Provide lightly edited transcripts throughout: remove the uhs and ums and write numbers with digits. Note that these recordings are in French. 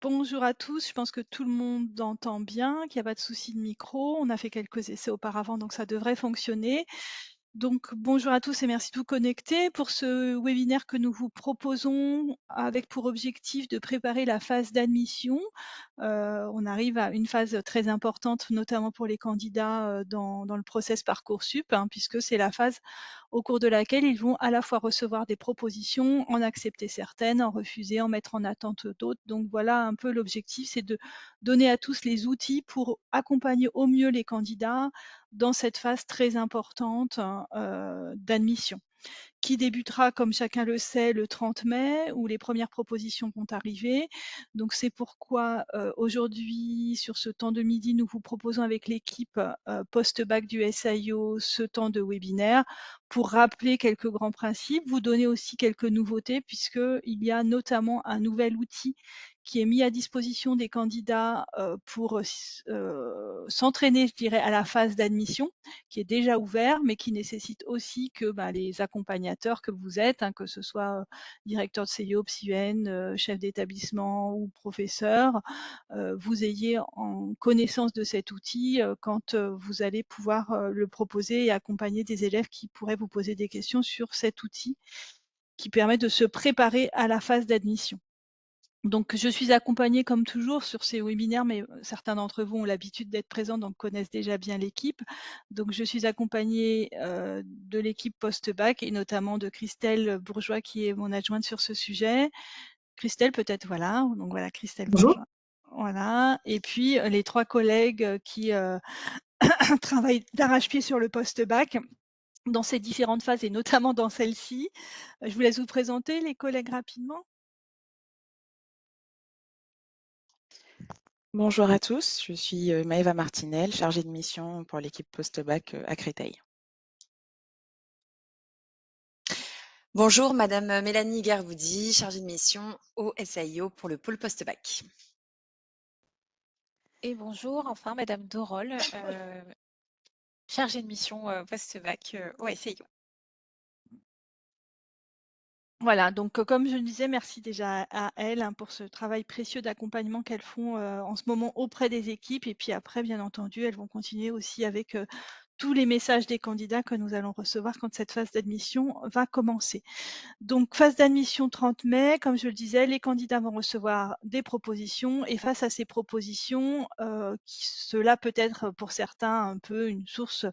Bonjour à tous, je pense que tout le monde entend bien, qu'il n'y a pas de souci de micro. On a fait quelques essais auparavant, donc ça devrait fonctionner. Donc bonjour à tous et merci de vous connecter pour ce webinaire que nous vous proposons avec pour objectif de préparer la phase d'admission. On arrive à une phase très importante, notamment pour les candidats dans le process Parcoursup, puisque c'est la phase au cours de laquelle ils vont à la fois recevoir des propositions, en accepter certaines, en refuser, en mettre en attente d'autres. Donc voilà un peu l'objectif, c'est de donner à tous les outils pour accompagner au mieux les candidats dans cette phase très importante d'admission, qui débutera, comme chacun le sait, le 30 mai, où les premières propositions vont arriver. Donc c'est pourquoi aujourd'hui, sur ce temps de midi, nous vous proposons avec l'équipe post-bac du SAIO ce temps de webinaire pour rappeler quelques grands principes, vous donner aussi quelques nouveautés, puisqu'il y a notamment un nouvel outil qui est mis à disposition des candidats pour s'entraîner, je dirais, à la phase d'admission, qui est déjà ouvert, mais qui nécessite aussi que les accompagnateurs que vous êtes, que ce soit directeur de CIO, psy-UN, chef d'établissement ou professeur, vous ayez en connaissance de cet outil quand vous allez pouvoir le proposer et accompagner des élèves qui pourraient vous poser des questions sur cet outil qui permet de se préparer à la phase d'admission. Donc, je suis accompagnée comme toujours sur ces webinaires, mais certains d'entre vous ont l'habitude d'être présents, donc connaissent déjà bien l'équipe. Donc, je suis accompagnée de l'équipe post-bac et notamment de Christelle Bourgeois, qui est mon adjointe sur ce sujet. Christelle, peut-être, voilà. Donc voilà, Christelle Bonjour. Bourgeois. Voilà. Et puis, les trois collègues qui travaillent d'arrache-pied sur le post-bac dans ces différentes phases et notamment dans celle-ci. Je vous laisse vous présenter, les collègues, rapidement. Bonjour à tous, je suis Maëva Martinel, chargée de mission pour l'équipe post-bac à Créteil. Bonjour, Madame Mélanie Gervoudi, chargée de mission au SAIO pour le pôle post-bac. Et bonjour, enfin Madame Dorol, chargée de mission post-bac au SAIO. Voilà, donc comme je le disais, merci déjà à elles pour ce travail précieux d'accompagnement qu'elles font en ce moment auprès des équipes. Et puis après, bien entendu, elles vont continuer aussi avec tous les messages des candidats que nous allons recevoir quand cette phase d'admission va commencer. Donc, phase d'admission 30 mai, comme je le disais, les candidats vont recevoir des propositions et face à ces propositions, cela peut être pour certains un peu une source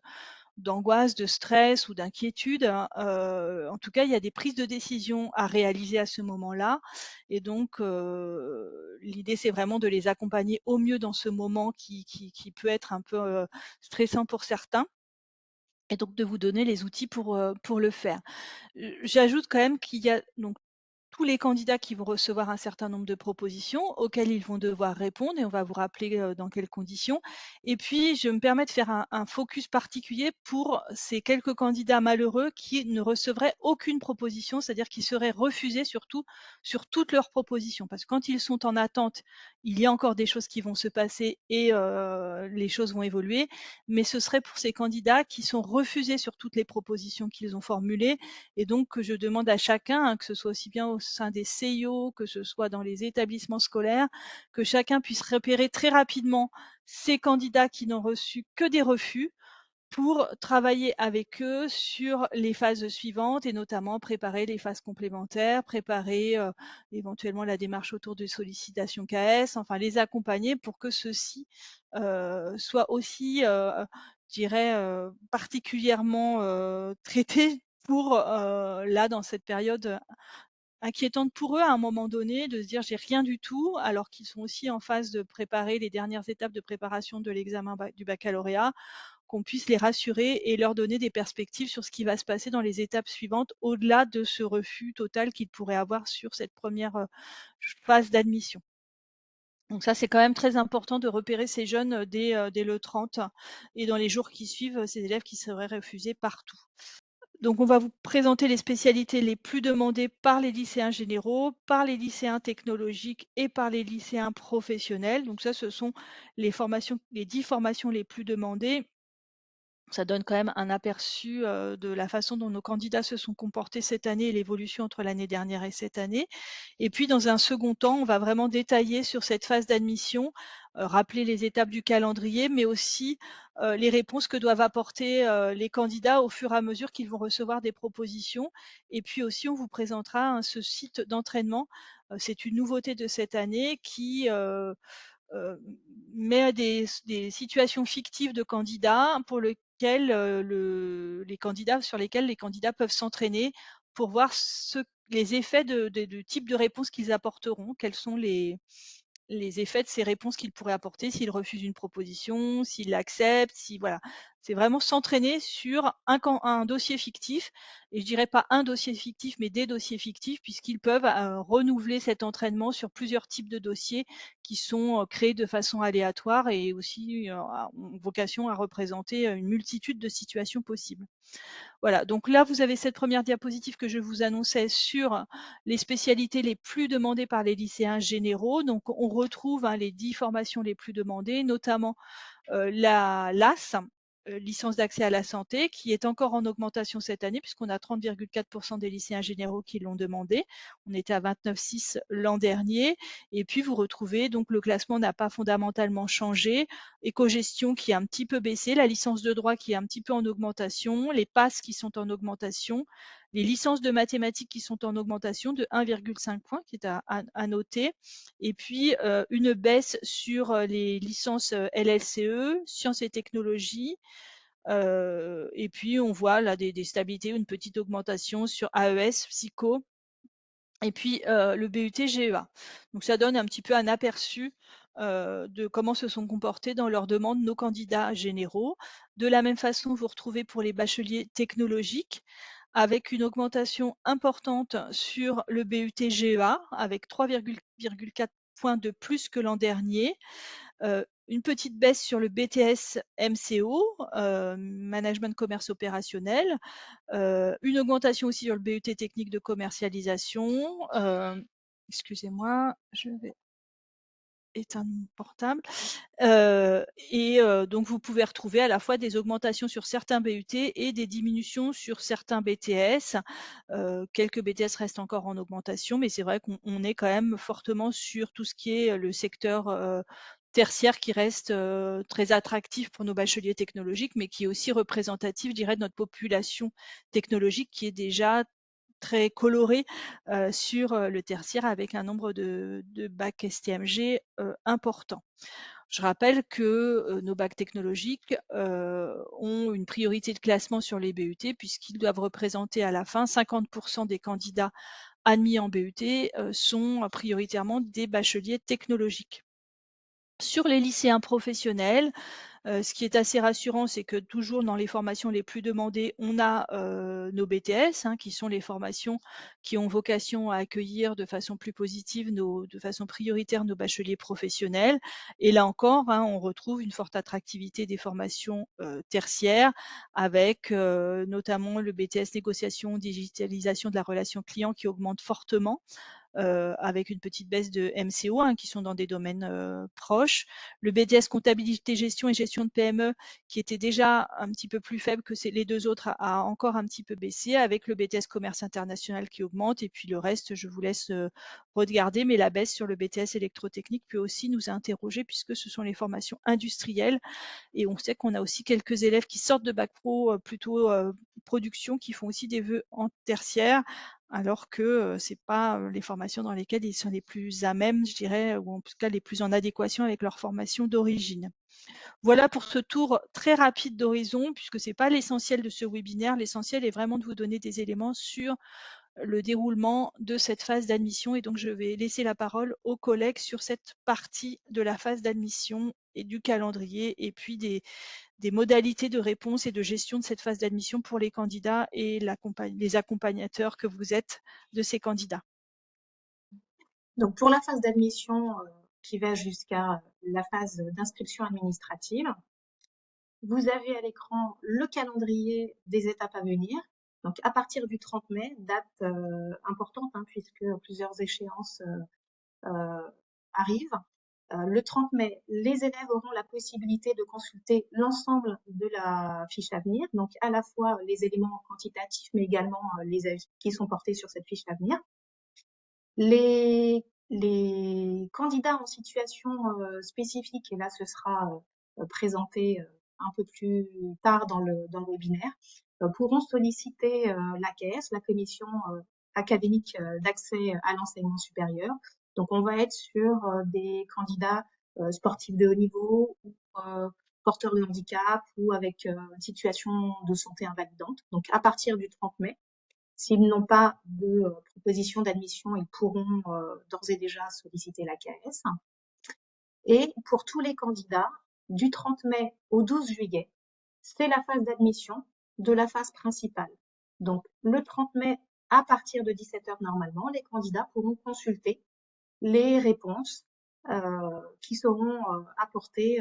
d'angoisse, de stress ou d'inquiétude. En tout cas, il y a des prises de décision à réaliser à ce moment-là. Et donc, l'idée, c'est vraiment de les accompagner au mieux dans ce moment qui peut être un peu stressant pour certains. Et donc, de vous donner les outils pour le faire. J'ajoute quand même qu'il y a donc tous les candidats qui vont recevoir un certain nombre de propositions auxquelles ils vont devoir répondre et on va vous rappeler dans quelles conditions. Et puis, je me permets de faire un focus particulier pour ces quelques candidats malheureux qui ne recevraient aucune proposition, c'est-à-dire qui seraient refusés surtout sur toutes leurs propositions. Parce que quand ils sont en attente, il y a encore des choses qui vont se passer et les choses vont évoluer. Mais ce serait pour ces candidats qui sont refusés sur toutes les propositions qu'ils ont formulées. Et donc, que je demande à chacun, que ce soit aussi bien au sein des CIO, que ce soit dans les établissements scolaires, que chacun puisse repérer très rapidement ces candidats qui n'ont reçu que des refus pour travailler avec eux sur les phases suivantes et notamment préparer les phases complémentaires, préparer éventuellement la démarche autour de sollicitation KS, enfin les accompagner pour que ceux-ci soient aussi, je dirais, particulièrement traités pour là dans cette période inquiétante pour eux à un moment donné de se dire j'ai rien du tout alors qu'ils sont aussi en phase de préparer les dernières étapes de préparation de l'examen du baccalauréat, qu'on puisse les rassurer et leur donner des perspectives sur ce qui va se passer dans les étapes suivantes au-delà de ce refus total qu'ils pourraient avoir sur cette première phase d'admission. Donc ça, c'est quand même très important de repérer ces jeunes dès le 30 et dans les jours qui suivent, ces élèves qui seraient refusés partout. Donc on va vous présenter les spécialités les plus demandées par les lycéens généraux, par les lycéens technologiques et par les lycéens professionnels. Donc ça, ce sont les 10 formations les plus demandées Ça donne quand même un aperçu de la façon dont nos candidats se sont comportés cette année et l'évolution entre l'année dernière et cette année. Et puis dans un second temps, on va vraiment détailler sur cette phase d'admission, rappeler les étapes du calendrier, mais aussi les réponses que doivent apporter les candidats au fur et à mesure qu'ils vont recevoir des propositions. Et puis aussi, on vous présentera ce site d'entraînement. C'est une nouveauté de cette année qui met des situations fictives de candidats pour lesquelles les candidats sur lesquels les candidats peuvent s'entraîner pour voir les effets de type de réponse qu'ils apporteront, quels sont les effets de ces réponses qu'ils pourraient apporter s'ils refusent une proposition, s'ils l'acceptent, si voilà. C'est vraiment s'entraîner sur un dossier fictif, et je dirais pas un dossier fictif, mais des dossiers fictifs, puisqu'ils peuvent renouveler cet entraînement sur plusieurs types de dossiers qui sont créés de façon aléatoire et aussi ont vocation à représenter une multitude de situations possibles. Voilà, donc là, vous avez cette première diapositive que je vous annonçais sur les spécialités les plus demandées par les lycéens généraux. Donc, on retrouve les 10 formations les plus demandées, notamment la LAS, licence d'accès à la santé, qui est encore en augmentation cette année, puisqu'on a 30,4% des lycéens généraux qui l'ont demandé. On était à 29,6 l'an dernier. Et puis, vous retrouvez, donc le classement n'a pas fondamentalement changé. Éco-gestion qui a un petit peu baissé, la licence de droit qui est un petit peu en augmentation, les passes qui sont en augmentation, les licences de mathématiques qui sont en augmentation de 1,5 points, qui est à noter. Et puis, une baisse sur les licences LLCE, sciences et technologies. Et puis, on voit là des stabilités, une petite augmentation sur AES, psycho, et puis le BUT GEA. Donc, ça donne un petit peu un aperçu de comment se sont comportés dans leurs demandes nos candidats généraux. De la même façon, vous retrouvez pour les bacheliers technologiques, avec une augmentation importante sur le BUT GEA, avec 3,4 points de plus que l'an dernier. Une petite baisse sur le BTS MCO, Management Commerce Opérationnel. Une augmentation aussi sur le BUT technique de commercialisation. Excusez-moi, je vais éteindre mon portable. Donc vous pouvez retrouver à la fois des augmentations sur certains BUT et des diminutions sur certains BTS. Quelques BTS restent encore en augmentation, mais c'est vrai qu'on est quand même fortement sur tout ce qui est le secteur tertiaire qui reste très attractif pour nos bacheliers technologiques, mais qui est aussi représentatif, je dirais, de notre population technologique qui est déjà très colorée sur le tertiaire avec un nombre de bacs STMG important. Je rappelle que nos bacs technologiques ont une priorité de classement sur les BUT puisqu'ils doivent représenter à la fin 50% des candidats admis en BUT sont prioritairement des bacheliers technologiques. Sur les lycéens professionnels, ce qui est assez rassurant, c'est que toujours dans les formations les plus demandées, on a nos BTS, qui sont les formations qui ont vocation à accueillir de façon plus positive, de façon prioritaire, nos bacheliers professionnels. Et là encore, on retrouve une forte attractivité des formations tertiaires, avec notamment le BTS négociation, digitalisation de la relation client qui augmente fortement. Avec une petite baisse de MCO qui sont dans des domaines proches. Le BTS comptabilité gestion et gestion de PME qui était déjà un petit peu plus faible que les deux autres a encore un petit peu baissé, avec le BTS commerce international qui augmente, et puis le reste je vous laisse regarder, mais la baisse sur le BTS électrotechnique peut aussi nous interroger puisque ce sont les formations industrielles, et on sait qu'on a aussi quelques élèves qui sortent de bac pro plutôt production qui font aussi des vœux en tertiaire, alors que c'est pas les formations dans lesquelles ils sont les plus à même, je dirais, ou en tout cas les plus en adéquation avec leur formation d'origine. Voilà pour ce tour très rapide d'horizon, puisque c'est pas l'essentiel de ce webinaire. L'essentiel est vraiment de vous donner des éléments sur le déroulement de cette phase d'admission, et donc je vais laisser la parole aux collègues sur cette partie de la phase d'admission et du calendrier, et puis des modalités de réponse et de gestion de cette phase d'admission pour les candidats et les accompagnateurs que vous êtes de ces candidats. Donc, pour la phase d'admission qui va jusqu'à la phase d'inscription administrative, vous avez à l'écran le calendrier des étapes à venir. Donc, à partir du 30 mai, date importante puisque plusieurs échéances arrivent. Le 30 mai, les élèves auront la possibilité de consulter l'ensemble de la fiche à venir, donc à la fois les éléments quantitatifs, mais également les avis qui sont portés sur cette fiche à venir. Les candidats en situation spécifique, et là ce sera présenté un peu plus tard dans le webinaire, pourront solliciter l'ACAS, la Commission académique d'accès à l'enseignement supérieur. Donc on va être sur des candidats sportifs de haut niveau ou porteurs de handicap ou avec une situation de santé invalidante. Donc à partir du 30 mai, s'ils n'ont pas de proposition d'admission, ils pourront d'ores et déjà solliciter la CAES. Et pour tous les candidats, du 30 mai au 12 juillet, c'est la phase d'admission de la phase principale. Donc le 30 mai, à partir de 17 h normalement, les candidats pourront consulter les réponses qui seront apportées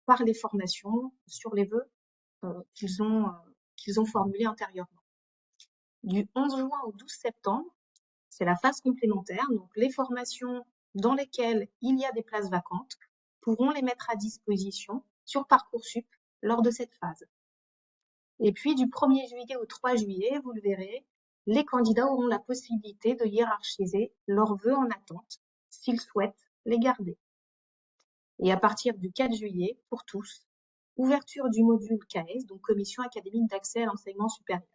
par les formations sur les vœux qu'ils ont formulés antérieurement. Du 11 juin au 12 septembre, c'est la phase complémentaire. Donc, les formations dans lesquelles il y a des places vacantes pourront les mettre à disposition sur Parcoursup lors de cette phase. Et puis, du 1er juillet au 3 juillet, vous le verrez, les candidats auront la possibilité de hiérarchiser leurs vœux en attente s'ils souhaitent les garder. Et à partir du 4 juillet, pour tous, ouverture du module CAES, donc Commission académique d'accès à l'enseignement supérieur.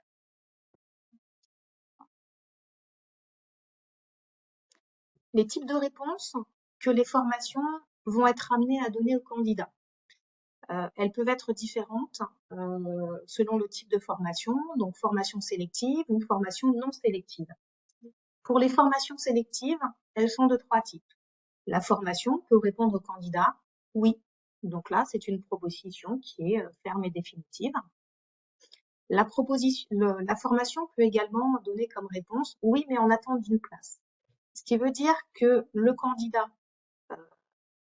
Les types de réponses que les formations vont être amenées à donner aux candidats. Elles peuvent être différentes selon le type de formation, donc formation sélective ou formation non sélective. Pour les formations sélectives, elles sont de 3 types. La formation peut répondre au candidat « oui ». Donc là, c'est une proposition qui est ferme et définitive. La formation peut également donner comme réponse « oui, mais en attente d'une place ». Ce qui veut dire que le candidat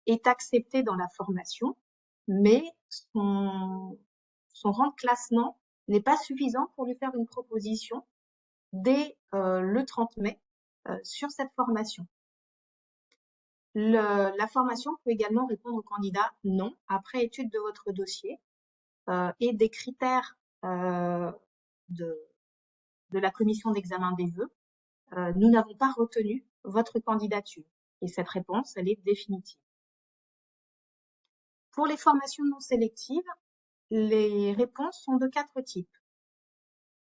est accepté dans la formation, mais son rang de classement n'est pas suffisant pour lui faire une proposition dès le 30 mai sur cette formation. La formation peut également répondre au candidat « non » après étude de votre dossier et des critères de la commission d'examen des vœux. Nous n'avons pas retenu votre candidature. Et cette réponse, elle est définitive. Pour les formations non sélectives, les réponses sont de 4 types.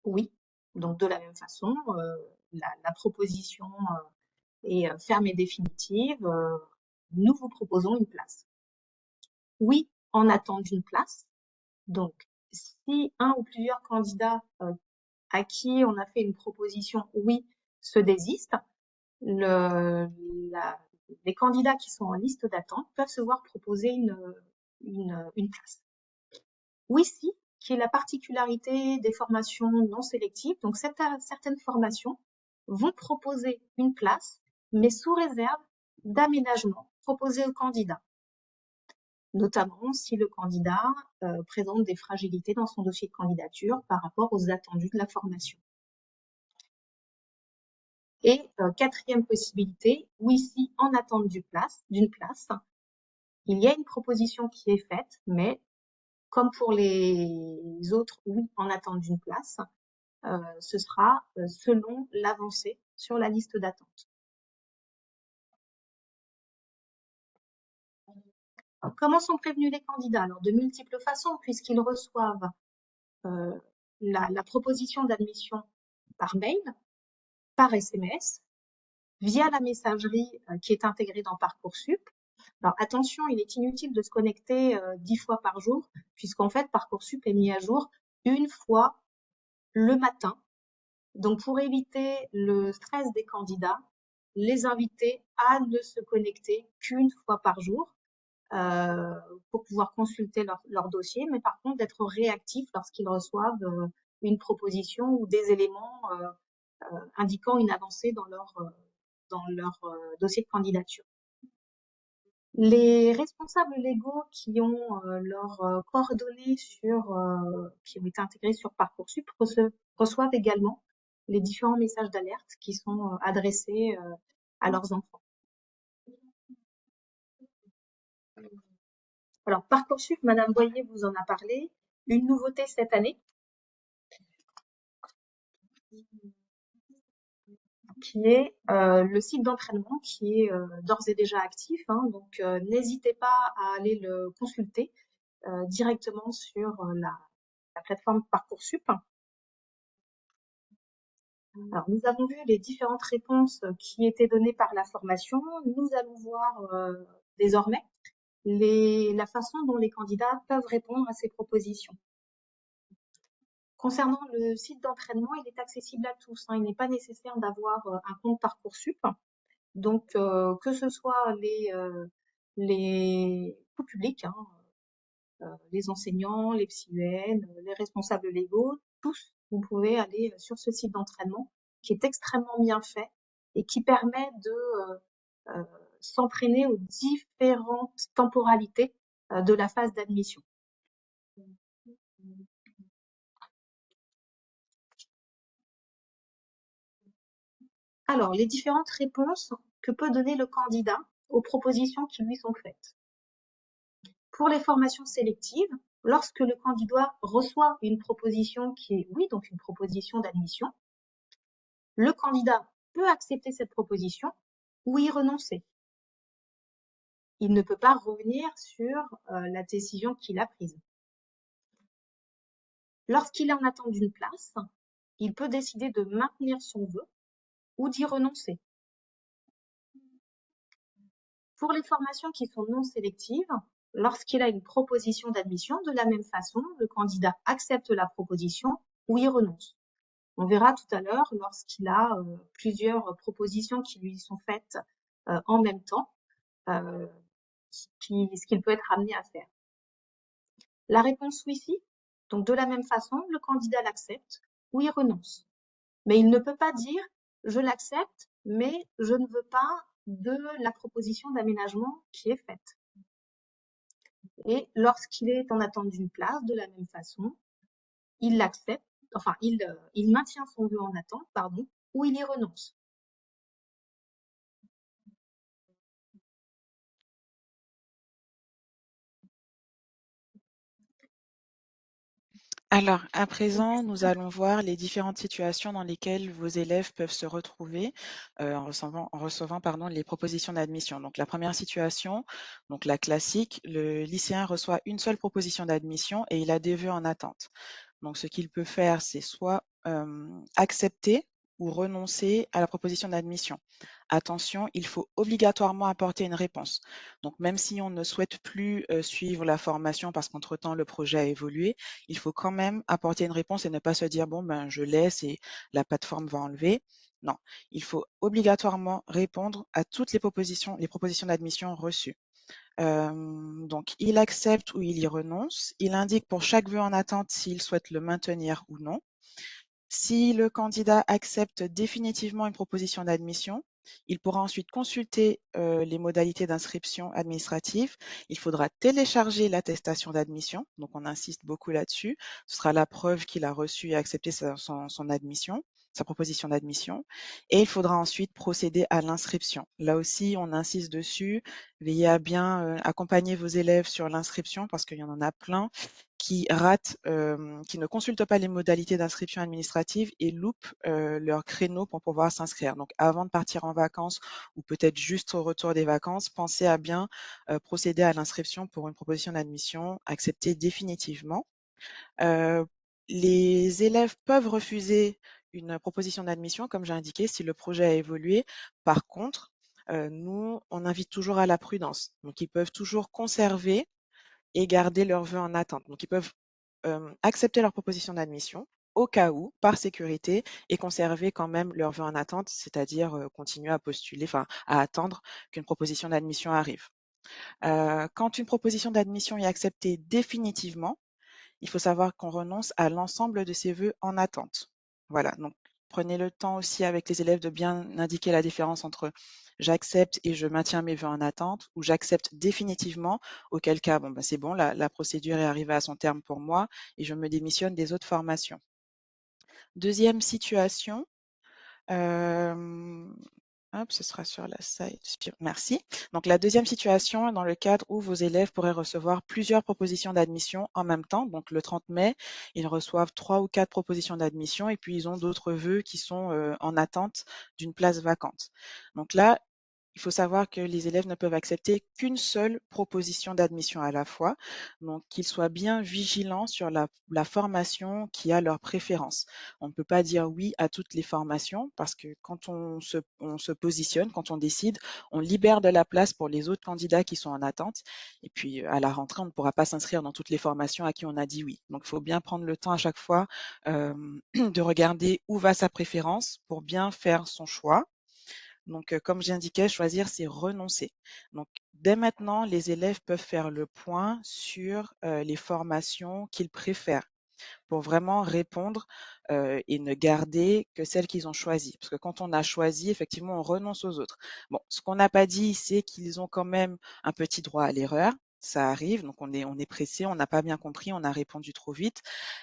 Oui, donc de la même façon, la proposition est ferme et définitive. Nous vous proposons une place. Oui, en attente d'une place. Donc, si un ou plusieurs candidats à qui on a fait une proposition oui se désistent, les candidats qui sont en liste d'attente peuvent se voir proposer une place. Oui, si, qui est la particularité des formations non sélectives. Donc, certaines formations vont proposer une place, mais sous réserve d'aménagement proposé au candidat, notamment si le candidat présente des fragilités dans son dossier de candidature par rapport aux attendus de la formation. Et quatrième possibilité, oui, si en attente d'une place, il y a une proposition qui est faite, mais comme pour les autres, oui, en attente d'une place, ce sera selon l'avancée sur la liste d'attente. Comment sont prévenus les candidats? Alors, de multiples façons, puisqu'ils reçoivent la proposition d'admission par mail, par SMS, via la messagerie qui est intégrée dans Parcoursup. Alors attention, il est inutile de se connecter 10 fois par jour, puisqu'en fait, Parcoursup est mis à jour une fois le matin. Donc pour éviter le stress des candidats, les inviter à ne se connecter qu'une fois par jour pour pouvoir consulter leur dossier, mais par contre d'être réactifs lorsqu'ils reçoivent une proposition ou des éléments indiquant une avancée dans leur dossier de candidature. Les responsables légaux qui ont leurs coordonnées qui ont été intégrés sur Parcoursup reçoivent également les différents messages d'alerte qui sont adressés à leurs enfants. Alors, Parcoursup, Madame Boyer vous en a parlé. Une nouveauté cette année, qui est le site d'entraînement qui est d'ores et déjà actif. Hein, donc, n'hésitez pas à aller le consulter directement sur la plateforme Parcoursup. Alors, nous avons vu les différentes réponses qui étaient données par la formation. Nous allons voir désormais la façon dont les candidats peuvent répondre à ces propositions. Concernant le site d'entraînement, il est accessible à tous. Hein, il n'est pas nécessaire d'avoir un compte Parcoursup. Donc, que ce soit les tout publics, hein, les enseignants, les psy-UN, les responsables légaux, tous, vous pouvez aller sur ce site d'entraînement qui est extrêmement bien fait et qui permet de s'entraîner aux différentes temporalités de la phase d'admission. Alors, les différentes réponses que peut donner le candidat aux propositions qui lui sont faites. Pour les formations sélectives, lorsque le candidat reçoit une proposition qui est, oui, donc une proposition d'admission, le candidat peut accepter cette proposition ou y renoncer. Il ne peut pas revenir sur la décision qu'il a prise. Lorsqu'il est en attente d'une place, il peut décider de maintenir son vœu ou d'y renoncer. Pour les formations qui sont non sélectives, lorsqu'il a une proposition d'admission, de la même façon, le candidat accepte la proposition ou y renonce. On verra tout à l'heure, lorsqu'il a plusieurs propositions qui lui sont faites en même temps, ce qu'il peut être amené à faire. La réponse oui-ci, donc de la même façon, le candidat l'accepte ou y renonce. Mais il ne peut pas dire « je l'accepte, mais je ne veux pas de la proposition d'aménagement qui est faite ». Et lorsqu'il est en attente d'une place, de la même façon, il l'accepte, enfin, il maintient son vœu en attente, pardon, ou il y renonce. Alors, à présent, nous allons voir les différentes situations dans lesquelles vos élèves peuvent se retrouver en recevant les propositions d'admission. Donc, la première situation, donc la classique, le lycéen reçoit une seule proposition d'admission et il a des vœux en attente. Donc, ce qu'il peut faire, c'est soit accepter ou renoncer à la proposition d'admission. Attention, il faut obligatoirement apporter une réponse. Donc, même si on ne souhaite plus suivre la formation parce qu'entre-temps, le projet a évolué, il faut quand même apporter une réponse et ne pas se dire, bon, ben, je laisse et la plateforme va enlever. Non, il faut obligatoirement répondre à toutes les propositions d'admission reçues. Donc, il accepte ou il y renonce. Il indique pour chaque vœu en attente s'il souhaite le maintenir ou non. Si le candidat accepte définitivement une proposition d'admission, il pourra ensuite consulter les modalités d'inscription administrative. Il faudra télécharger l'attestation d'admission, donc on insiste beaucoup là-dessus. Ce sera la preuve qu'il a reçu et accepté son admission, sa proposition d'admission. Et il faudra ensuite procéder à l'inscription. Là aussi, on insiste dessus. Veillez à bien accompagner vos élèves sur l'inscription parce qu'il y en a plein qui ratent, qui ne consultent pas les modalités d'inscription administrative et loupent leur créneau pour pouvoir s'inscrire. Donc, avant de partir en vacances ou peut-être juste au retour des vacances, pensez à bien procéder à l'inscription pour une proposition d'admission acceptée définitivement. Les élèves peuvent refuser une proposition d'admission, comme j'ai indiqué, si le projet a évolué. Par contre, nous, on invite toujours à la prudence. Donc, ils peuvent toujours conserver et garder leurs vœux en attente. Donc, ils peuvent accepter leur proposition d'admission au cas où, par sécurité, et conserver quand même leurs vœux en attente, c'est-à-dire continuer à postuler, enfin à attendre qu'une proposition d'admission arrive. Quand une proposition d'admission est acceptée définitivement, il faut savoir qu'on renonce à l'ensemble de ses vœux en attente. Voilà, donc prenez le temps aussi avec les élèves de bien indiquer la différence entre j'accepte et je maintiens mes vœux en attente ou j'accepte définitivement, auquel cas, bon, ben, c'est bon, la procédure est arrivée à son terme pour moi et je me démissionne des autres formations. Deuxième situation, Hop, ce sera sur la slide. Merci. Donc, la deuxième situation est dans le cadre où vos élèves pourraient recevoir plusieurs propositions d'admission en même temps. Donc, le 30 mai, ils reçoivent 3 ou 4 propositions d'admission et puis ils ont d'autres vœux qui sont en attente d'une place vacante. Donc là, il faut savoir que les élèves ne peuvent accepter qu'une seule proposition d'admission à la fois, donc qu'ils soient bien vigilants sur la formation qui a leur préférence. On ne peut pas dire oui à toutes les formations parce que quand on se positionne, quand on décide, on libère de la place pour les autres candidats qui sont en attente. Et puis à la rentrée, on ne pourra pas s'inscrire dans toutes les formations à qui on a dit oui. Donc il faut bien prendre le temps à chaque fois de regarder où va sa préférence pour bien faire son choix. Donc, comme j'indiquais, choisir, c'est renoncer. Donc, dès maintenant, les élèves peuvent faire le point sur les formations qu'ils préfèrent pour vraiment répondre et ne garder que celles qu'ils ont choisies. Parce que quand on a choisi, effectivement, on renonce aux autres. Bon, ce qu'on n'a pas dit, c'est qu'ils ont quand même un petit droit à l'erreur. Ça arrive, donc on est pressé, on n'a pas bien compris, on a répondu trop vite.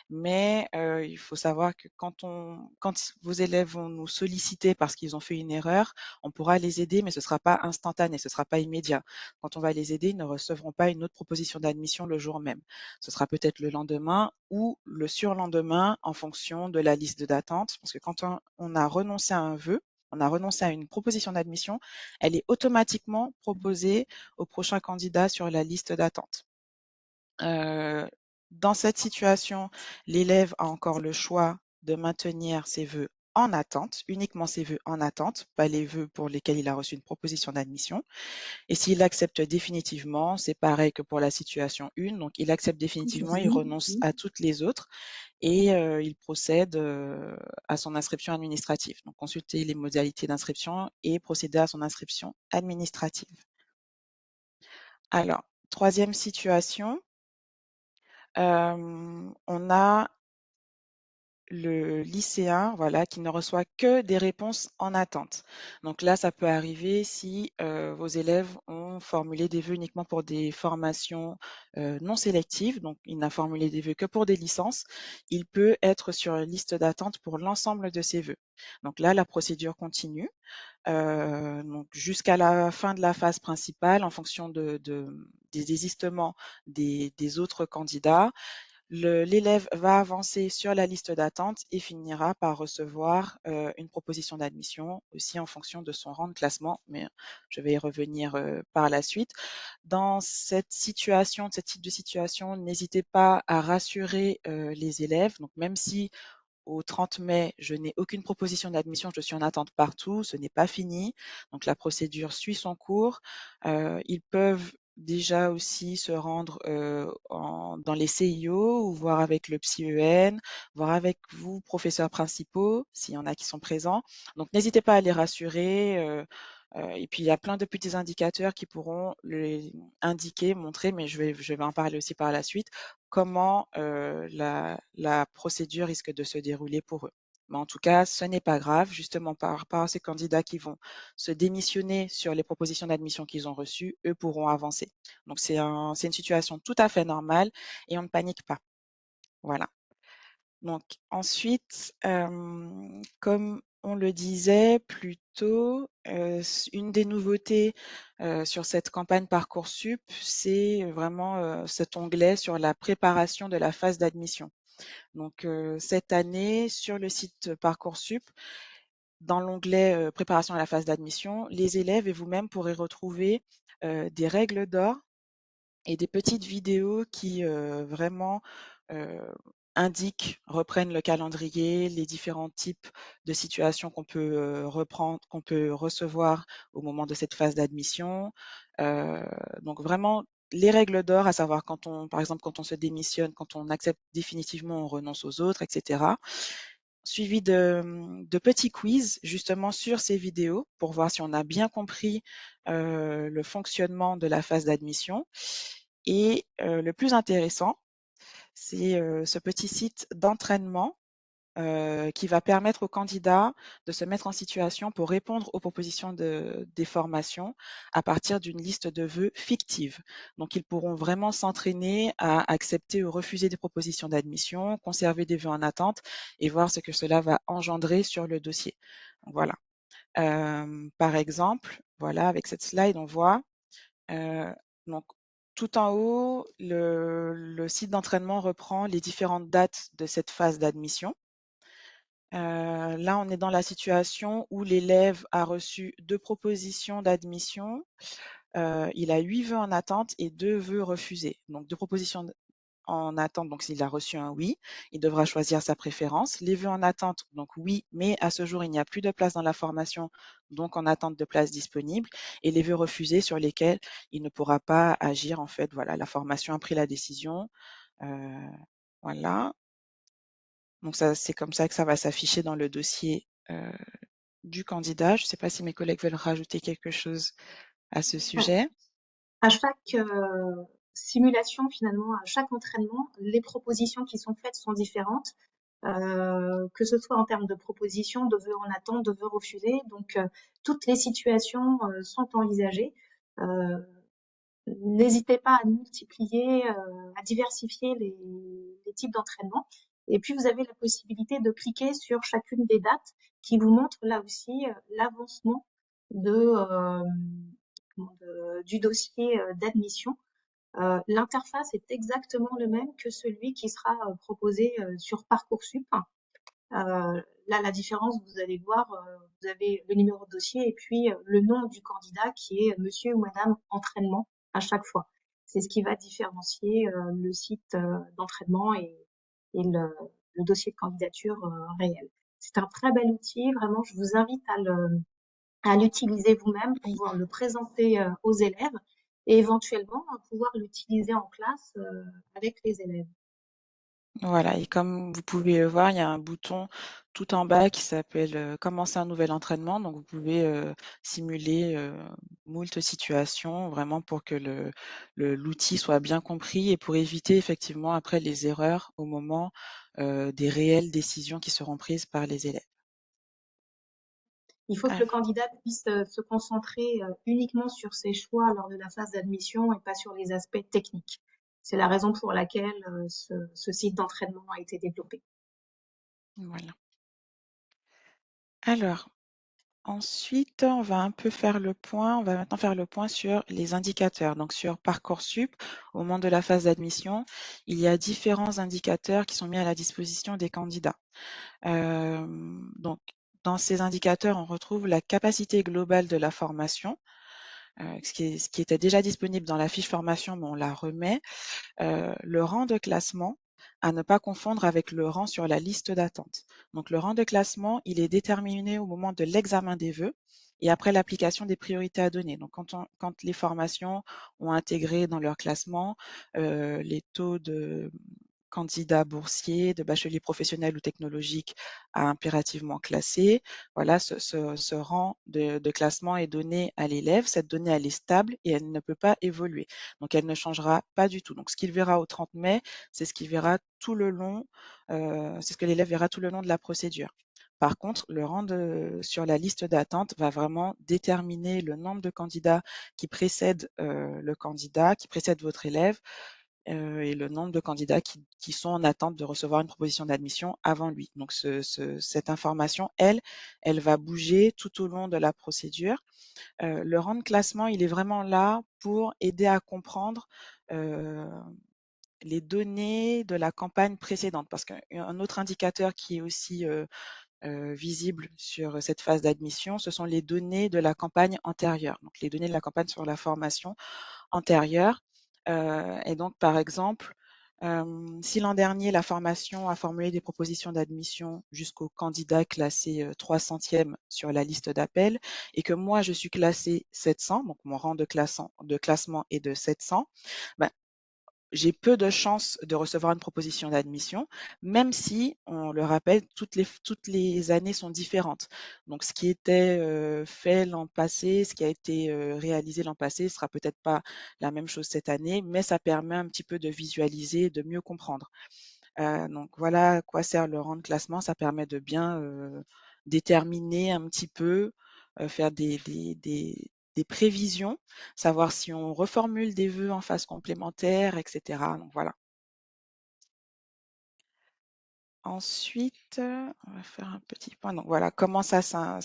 Mais il faut savoir que quand vos élèves vont nous solliciter parce qu'ils ont fait une erreur, on pourra les aider, mais ce ne sera pas instantané, ce ne sera pas immédiat. Quand on va les aider, ils ne recevront pas une autre proposition d'admission le jour même. Ce sera peut-être le lendemain ou le surlendemain en fonction de la liste d'attente, parce que quand on a renoncé à un vœu, on a renoncé à une proposition d'admission, elle est automatiquement proposée au prochain candidat sur la liste d'attente. Dans cette situation, l'élève a encore le choix de maintenir ses vœux en attente, uniquement ses vœux en attente, pas les vœux pour lesquels il a reçu une proposition d'admission. Et s'il accepte définitivement, c'est pareil que pour la situation 1, donc il accepte définitivement, il renonce à toutes les autres et il procède à son inscription administrative. Donc consulter les modalités d'inscription et procéder à son inscription administrative. Alors, troisième situation, on a le lycéen, voilà, qui ne reçoit que des réponses en attente. Donc là, ça peut arriver si vos élèves ont formulé des vœux uniquement pour des formations non sélectives, donc il n'a formulé des vœux que pour des licences, il peut être sur la liste d'attente pour l'ensemble de ses vœux. Donc là, la procédure continue. Donc jusqu'à la fin de la phase principale, en fonction des désistements des autres candidats, l'élève va avancer sur la liste d'attente et finira par recevoir une proposition d'admission aussi en fonction de son rang de classement, mais je vais y revenir par la suite. Dans cette situation, ce type de situation, n'hésitez pas à rassurer les élèves. Donc même si au 30 mai, je n'ai aucune proposition d'admission, je suis en attente partout, ce n'est pas fini. Donc la procédure suit son cours. Ils peuvent déjà aussi se rendre dans les CIO ou voir avec le psy-EN, voir avec vous, professeurs principaux, s'il y en a qui sont présents. Donc n'hésitez pas à les rassurer. Et puis il y a plein de petits indicateurs qui pourront indiquer, montrer, mais je vais en parler aussi par la suite, comment la procédure risque de se dérouler pour eux. Mais en tout cas, ce n'est pas grave, justement par rapport à ces candidats qui vont se démissionner sur les propositions d'admission qu'ils ont reçues, eux pourront avancer. Donc c'est une situation tout à fait normale et on ne panique pas. Voilà. Donc ensuite, comme on le disait plus tôt, une des nouveautés sur cette campagne Parcoursup, c'est vraiment cet onglet sur la préparation de la phase d'admission. Donc cette année, sur le site Parcoursup, dans l'onglet préparation à la phase d'admission, les élèves et vous-même pourrez retrouver des règles d'or et des petites vidéos qui vraiment reprennent le calendrier, les différents types de situations qu'on peut qu'on peut recevoir au moment de cette phase d'admission. Donc vraiment les règles d'or, à savoir par exemple, quand on se démissionne, quand on accepte définitivement, on renonce aux autres, etc. Suivi de petits quiz justement sur ces vidéos pour voir si on a bien compris le fonctionnement de la phase d'admission. Et le plus intéressant, c'est ce petit site d'entraînement qui va permettre aux candidats de se mettre en situation pour répondre aux propositions des formations à partir d'une liste de vœux fictive. Donc, ils pourront vraiment s'entraîner à accepter ou refuser des propositions d'admission, conserver des vœux en attente et voir ce que cela va engendrer sur le dossier. Donc, voilà. Par exemple, voilà, avec cette slide, on voit donc tout en haut, le site d'entraînement reprend les différentes dates de cette phase d'admission. Là, on est dans la situation où l'élève a reçu 2 propositions d'admission. Il a 8 vœux en attente et 2 vœux refusés. Donc 2 propositions en attente, donc s'il a reçu un oui, il devra choisir sa préférence. Les vœux en attente, donc oui, mais à ce jour, il n'y a plus de place dans la formation, donc en attente de place disponible. Et les vœux refusés sur lesquels il ne pourra pas agir. En fait, voilà, la formation a pris la décision. Voilà. Donc ça, c'est comme ça que ça va s'afficher dans le dossier du candidat. Je ne sais pas si mes collègues veulent rajouter quelque chose à ce sujet. À chaque simulation, finalement, à chaque entraînement, les propositions qui sont faites sont différentes, que ce soit en termes de propositions, de vœux en attente, de vœux refusés. Donc, toutes les situations sont envisagées. N'hésitez pas à multiplier, à diversifier les types d'entraînement. Et puis, vous avez la possibilité de cliquer sur chacune des dates qui vous montre là aussi l'avancement de, du dossier d'admission. L'interface est exactement le même que celui qui sera proposé sur Parcoursup. Là, la différence, vous allez voir, vous avez le numéro de dossier et puis le nom du candidat qui est monsieur ou madame entraînement à chaque fois. C'est ce qui va différencier le site d'entraînement et le dossier de candidature réel. C'est un très bel outil, vraiment, je vous invite à l'utiliser vous-même, Oui. pouvoir le présenter aux élèves et éventuellement pouvoir l'utiliser en classe avec les élèves. Voilà, et comme vous pouvez le voir, il y a un bouton tout en bas qui s'appelle commencer un nouvel entraînement. Donc, vous pouvez simuler moult situations vraiment pour que l'outil soit bien compris et pour éviter effectivement après les erreurs au moment des réelles décisions qui seront prises par les élèves. Il faut que le Alors, candidat puisse se concentrer uniquement sur ses choix lors de la phase d'admission et pas sur les aspects techniques. C'est la raison pour laquelle ce site d'entraînement a été développé. voilà. Alors, ensuite, on va un peu faire le point. On va maintenant faire le point sur les indicateurs. Donc, sur Parcoursup, au moment de la phase d'admission, il y a différents indicateurs qui sont mis à la disposition des candidats. Donc, dans ces indicateurs, on retrouve la capacité globale de la formation, ce qui était déjà disponible dans la fiche formation, mais on la remet. Le rang de classement, à ne pas confondre avec le rang sur la liste d'attente. Donc, le rang de classement, il est déterminé au moment de l'examen des vœux et après l'application des priorités à donner. Donc, quand les formations ont intégré dans leur classement les taux de candidats boursiers, de bacheliers professionnels ou technologiques à impérativement classer. Voilà, ce rang de classement est donné à l'élève. Cette donnée, elle est stable et elle ne peut pas évoluer. Donc, elle ne changera pas du tout. Donc, ce qu'il verra au 30 mai, c'est ce qu'il verra tout le long, c'est ce que l'élève verra tout le long de la procédure. Par contre, le rang sur la liste d'attente va vraiment déterminer le nombre de candidats qui précèdent le candidat, qui précèdent votre élève, et le nombre de candidats qui sont en attente de recevoir une proposition d'admission avant lui. Donc, cette information, elle va bouger tout au long de la procédure. Le rang de classement, il est vraiment là pour aider à comprendre les données de la campagne précédente. Parce qu'un autre indicateur qui est aussi visible sur cette phase d'admission, ce sont les données de la campagne antérieure. Donc, les données de la campagne sur la formation antérieure. Et donc, par exemple, si l'an dernier, la formation a formulé des propositions d'admission jusqu'au candidat classé 300e sur la liste d'appel et que moi, je suis classé 700, donc mon rang de classement est de 700, ben, j'ai peu de chances de recevoir une proposition d'admission, même si, on le rappelle, toutes les années sont différentes. Donc, ce qui était fait l'an passé, ce qui a été réalisé l'an passé, sera peut-être pas la même chose cette année, mais ça permet un petit peu de visualiser, de mieux comprendre. Donc, voilà à quoi sert le rang de classement. Ça permet de bien déterminer un petit peu, faire des prévisions, savoir si on reformule des vœux en phase complémentaire, etc. Donc voilà. Ensuite, on va faire un petit point. Donc voilà, comment ça va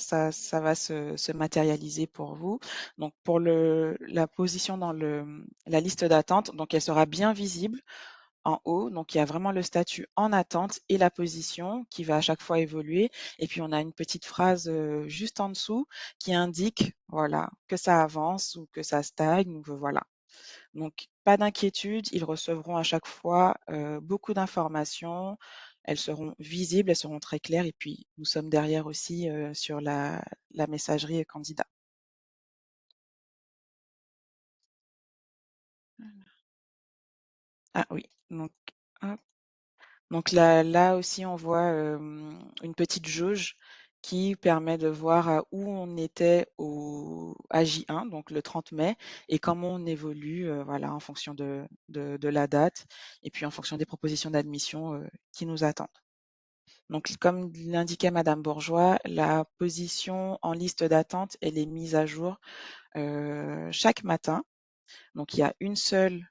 se matérialiser pour vous. Donc pour la position dans la liste d'attente, donc elle sera bien visible en haut. Donc il y a vraiment le statut en attente et la position qui va à chaque fois évoluer. Et puis on a une petite phrase juste en dessous qui indique voilà que ça avance ou que ça stagne ou que voilà. Donc, pas d'inquiétude, ils recevront à chaque fois beaucoup d'informations. Elles seront visibles, elles seront très claires. Et puis, nous sommes derrière aussi sur la messagerie candidat. Ah oui, donc, hop. Donc là aussi, on voit une petite jauge qui permet de voir où on était à J1, donc le 30 mai, et comment on évolue voilà, en fonction de la date et puis en fonction des propositions d'admission qui nous attendent. Donc, comme l'indiquait Madame Bourgeois, la position en liste d'attente, elle est mise à jour chaque matin. Donc, il y a une seule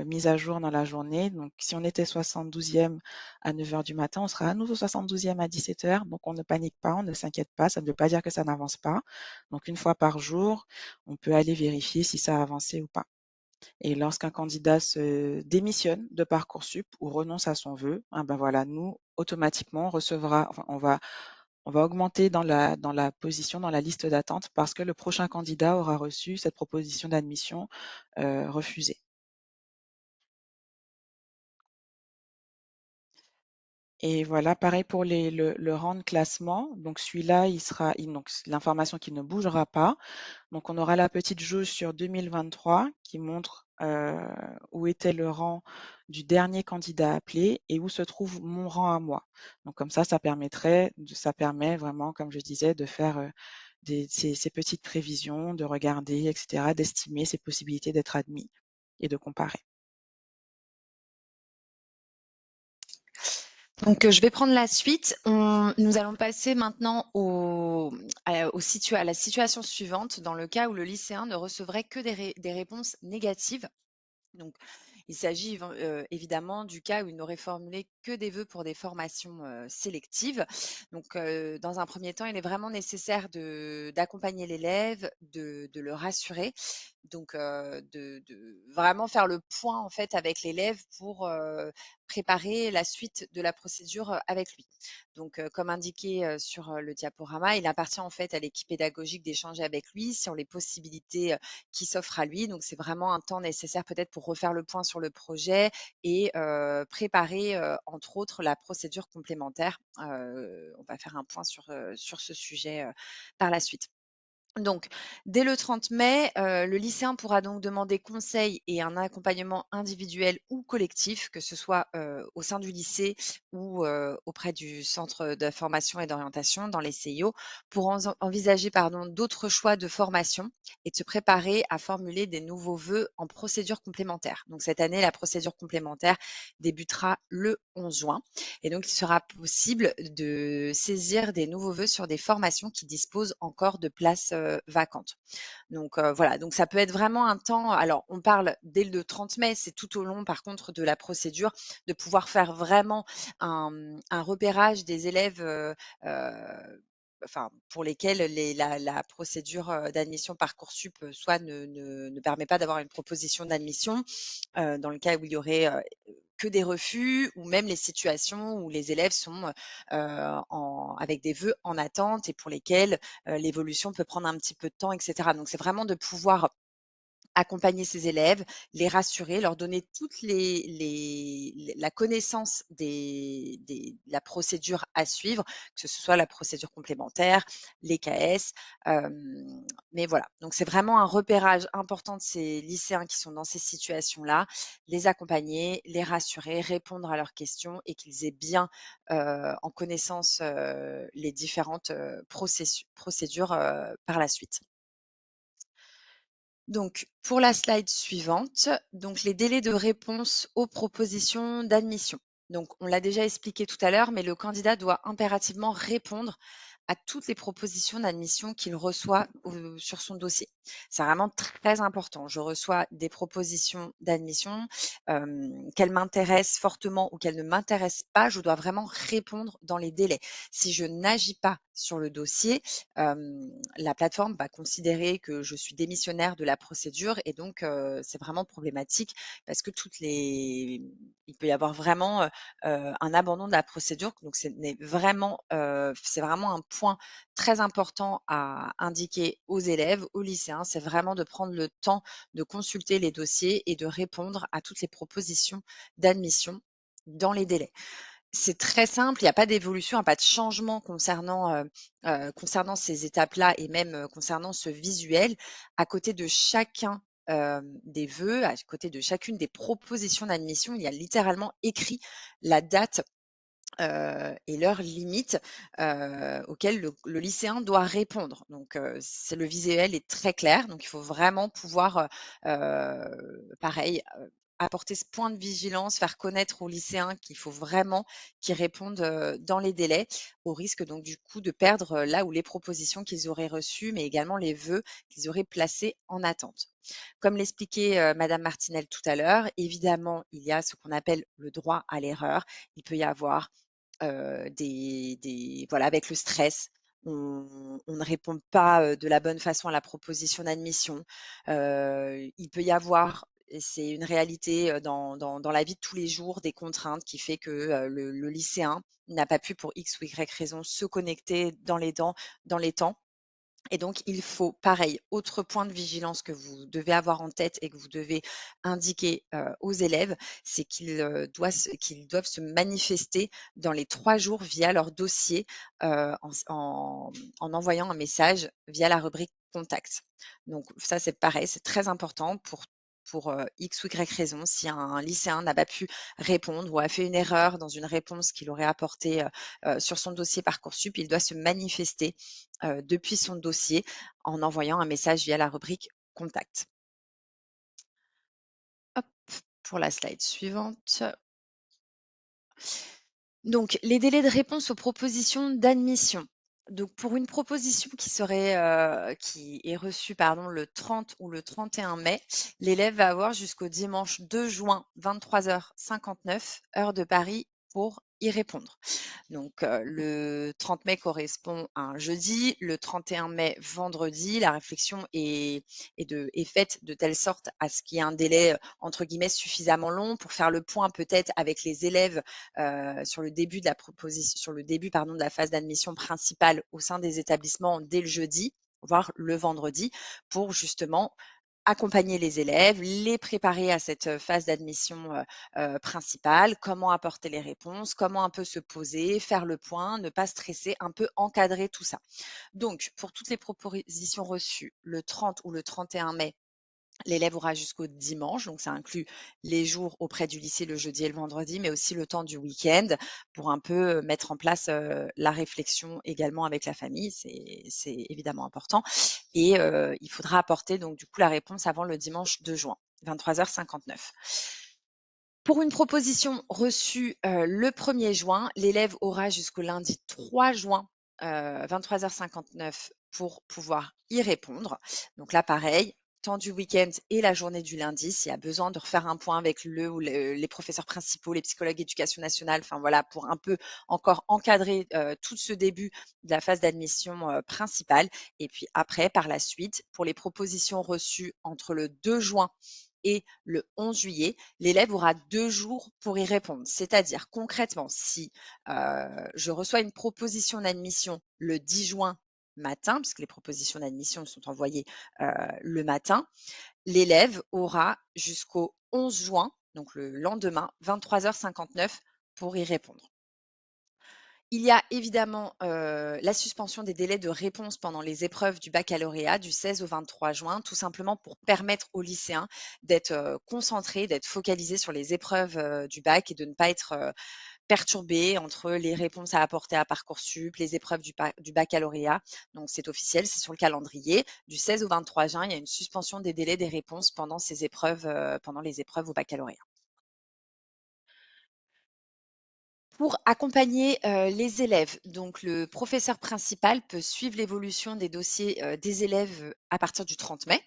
mise à jour dans la journée. Donc, si on était 72e à 9 heures du matin, on sera à nouveau 72e à 17 heures. Donc, on ne panique pas, on ne s'inquiète pas. Ça ne veut pas dire que ça n'avance pas. Donc, une fois par jour, on peut aller vérifier si ça a avancé ou pas. Et lorsqu'un candidat se démissionne de Parcoursup ou renonce à son vœu, hein, ben voilà, nous, automatiquement, on recevra, enfin, on va augmenter dans la position, dans la liste d'attente parce que le prochain candidat aura reçu cette proposition d'admission refusée. Et voilà, pareil pour le rang de classement. Donc celui-là, donc l'information qui ne bougera pas. Donc on aura la petite jauge sur 2023 qui montre où était le rang du dernier candidat appelé et où se trouve mon rang à moi. Donc comme ça permet vraiment, comme je disais, de faire ces petites prévisions, de regarder, etc., d'estimer ses possibilités d'être admis et de comparer. Donc, je vais prendre la suite. Nous allons passer maintenant à la situation suivante, dans le cas où le lycéen ne recevrait que des réponses négatives. Donc, il s'agit évidemment du cas où il n'aurait formulé que des vœux pour des formations sélectives. Donc, dans un premier temps, il est vraiment nécessaire d'accompagner l'élève, de le rassurer, donc de vraiment faire le point en fait avec l'élève pour préparer la suite de la procédure avec lui. Donc, comme indiqué sur le diaporama, il appartient en fait à l'équipe pédagogique d'échanger avec lui sur les possibilités qui s'offrent à lui. Donc, c'est vraiment un temps nécessaire peut-être pour refaire le point sur le projet et préparer, entre autres, la procédure complémentaire. On va faire un point sur ce sujet par la suite. Donc, dès le 30 mai, le lycéen pourra donc demander conseil et un accompagnement individuel ou collectif, que ce soit au sein du lycée ou auprès du centre de formation et d'orientation dans les CIO, pour envisager d'autres choix de formation et de se préparer à formuler des nouveaux vœux en procédure complémentaire. Donc, cette année, la procédure complémentaire débutera le 11 juin. Et donc, il sera possible de saisir des nouveaux vœux sur des formations qui disposent encore de places vacantes. Donc, voilà, donc ça peut être vraiment un temps. Alors, on parle dès le 30 mai, c'est tout au long, par contre, de la procédure, de pouvoir faire vraiment un repérage des élèves enfin, pour lesquels la procédure d'admission Parcoursup soit ne permet pas d'avoir une proposition d'admission, dans le cas où il y aurait que des refus ou même les situations où les élèves sont avec des vœux en attente et pour lesquels l'évolution peut prendre un petit peu de temps, etc. Donc, c'est vraiment de pouvoir accompagner ces élèves, les rassurer, leur donner toute la connaissance de la procédure à suivre, que ce soit la procédure complémentaire, les KS. Mais voilà, donc c'est vraiment un repérage important de ces lycéens qui sont dans ces situations-là, les accompagner, les rassurer, répondre à leurs questions et qu'ils aient bien en connaissance les différentes procédures par la suite. Donc, pour la slide suivante, donc les délais de réponse aux propositions d'admission. Donc, on l'a déjà expliqué tout à l'heure, mais le candidat doit impérativement répondre à toutes les propositions d'admission qu'il reçoit sur son dossier. C'est vraiment très important. Je reçois des propositions d'admission, qu'elles m'intéressent fortement ou qu'elles ne m'intéressent pas, je dois vraiment répondre dans les délais. Si je n'agis pas sur le dossier, la plateforme va considérer que je suis démissionnaire de la procédure et donc c'est vraiment problématique parce que il peut y avoir vraiment un abandon de la procédure. Donc c'est vraiment un point très important à indiquer aux élèves, aux lycéens, c'est vraiment de prendre le temps de consulter les dossiers et de répondre à toutes les propositions d'admission dans les délais. C'est très simple, il n'y a pas d'évolution, il n'y a pas de changement concernant ces étapes-là et même concernant ce visuel. À côté de chacun des vœux, à côté de chacune des propositions d'admission, il y a littéralement écrit la date et l'heure limite auquel le lycéen doit répondre. Donc, le visuel est très clair, donc il faut vraiment pouvoir, pareil, apporter ce point de vigilance, faire connaître aux lycéens qu'il faut vraiment qu'ils répondent dans les délais, au risque donc du coup de perdre là où les propositions qu'ils auraient reçues, mais également les vœux qu'ils auraient placés en attente. Comme l'expliquait Madame Martinel tout à l'heure, évidemment, il y a ce qu'on appelle le droit à l'erreur. Il peut y avoir voilà, avec le stress, on ne répond pas de la bonne façon à la proposition d'admission. Il peut y avoir, et c'est une réalité dans la vie de tous les jours, des contraintes qui fait que le lycéen n'a pas pu pour X ou Y raison se connecter dans les temps. Et donc, il faut, pareil, autre point de vigilance que vous devez avoir en tête et que vous devez indiquer aux élèves, c'est qu'ils doivent se manifester dans les 3 jours via leur dossier en envoyant un message via la rubrique contact. Donc ça, c'est pareil, c'est très important pour X ou Y raison. Si un lycéen n'a pas pu répondre ou a fait une erreur dans une réponse qu'il aurait apportée sur son dossier Parcoursup, il doit se manifester depuis son dossier en envoyant un message via la rubrique contact. Hop, pour la slide suivante. Donc, les délais de réponse aux propositions d'admission. Donc, pour une proposition qui est reçue le 30 ou le 31 mai, l'élève va avoir jusqu'au dimanche 2 juin, 23h59, heure de Paris, pour y répondre. Donc, le 30 mai correspond à un jeudi, le 31 mai, vendredi. La réflexion est faite de telle sorte à ce qu'il y ait un délai, entre guillemets, suffisamment long pour faire le point peut-être avec les élèves sur le début de la phase d'admission principale au sein des établissements dès le jeudi, voire le vendredi, pour justement accompagner les élèves, les préparer à cette phase d'admission principale, comment apporter les réponses, comment un peu se poser, faire le point, ne pas stresser, un peu encadrer tout ça. Donc, pour toutes les propositions reçues le 30 ou le 31 mai, l'élève aura jusqu'au dimanche, donc ça inclut les jours auprès du lycée le jeudi et le vendredi, mais aussi le temps du week-end pour un peu mettre en place la réflexion également avec la famille, c'est évidemment important. Et il faudra apporter donc du coup la réponse avant le dimanche 2 juin, 23h59. Pour une proposition reçue le 1er juin, l'élève aura jusqu'au lundi 3 juin, 23h59 pour pouvoir y répondre. Donc là, pareil, temps du week-end et la journée du lundi, s'il y a besoin de refaire un point avec les professeurs principaux, les psychologues d'éducation nationale, enfin voilà, pour un peu encore encadrer tout ce début de la phase d'admission principale. Et puis après, par la suite, pour les propositions reçues entre le 2 juin et le 11 juillet, l'élève aura 2 jours pour y répondre. C'est-à-dire concrètement, si je reçois une proposition d'admission le 10 juin matin, puisque les propositions d'admission sont envoyées le matin, l'élève aura jusqu'au 11 juin, donc le lendemain, 23h59 pour y répondre. Il y a évidemment la suspension des délais de réponse pendant les épreuves du baccalauréat du 16 au 23 juin, tout simplement pour permettre aux lycéens d'être concentrés, d'être focalisés sur les épreuves du bac et de ne pas être perturbés entre les réponses à apporter à Parcoursup, les épreuves du baccalauréat. Donc c'est officiel, c'est sur le calendrier. Du 16 au 23 juin, il y a une suspension des délais des réponses pendant ces épreuves, pendant les épreuves au baccalauréat. Pour accompagner, les élèves, donc le professeur principal peut suivre l'évolution des dossiers, des élèves, à partir du 30 mai.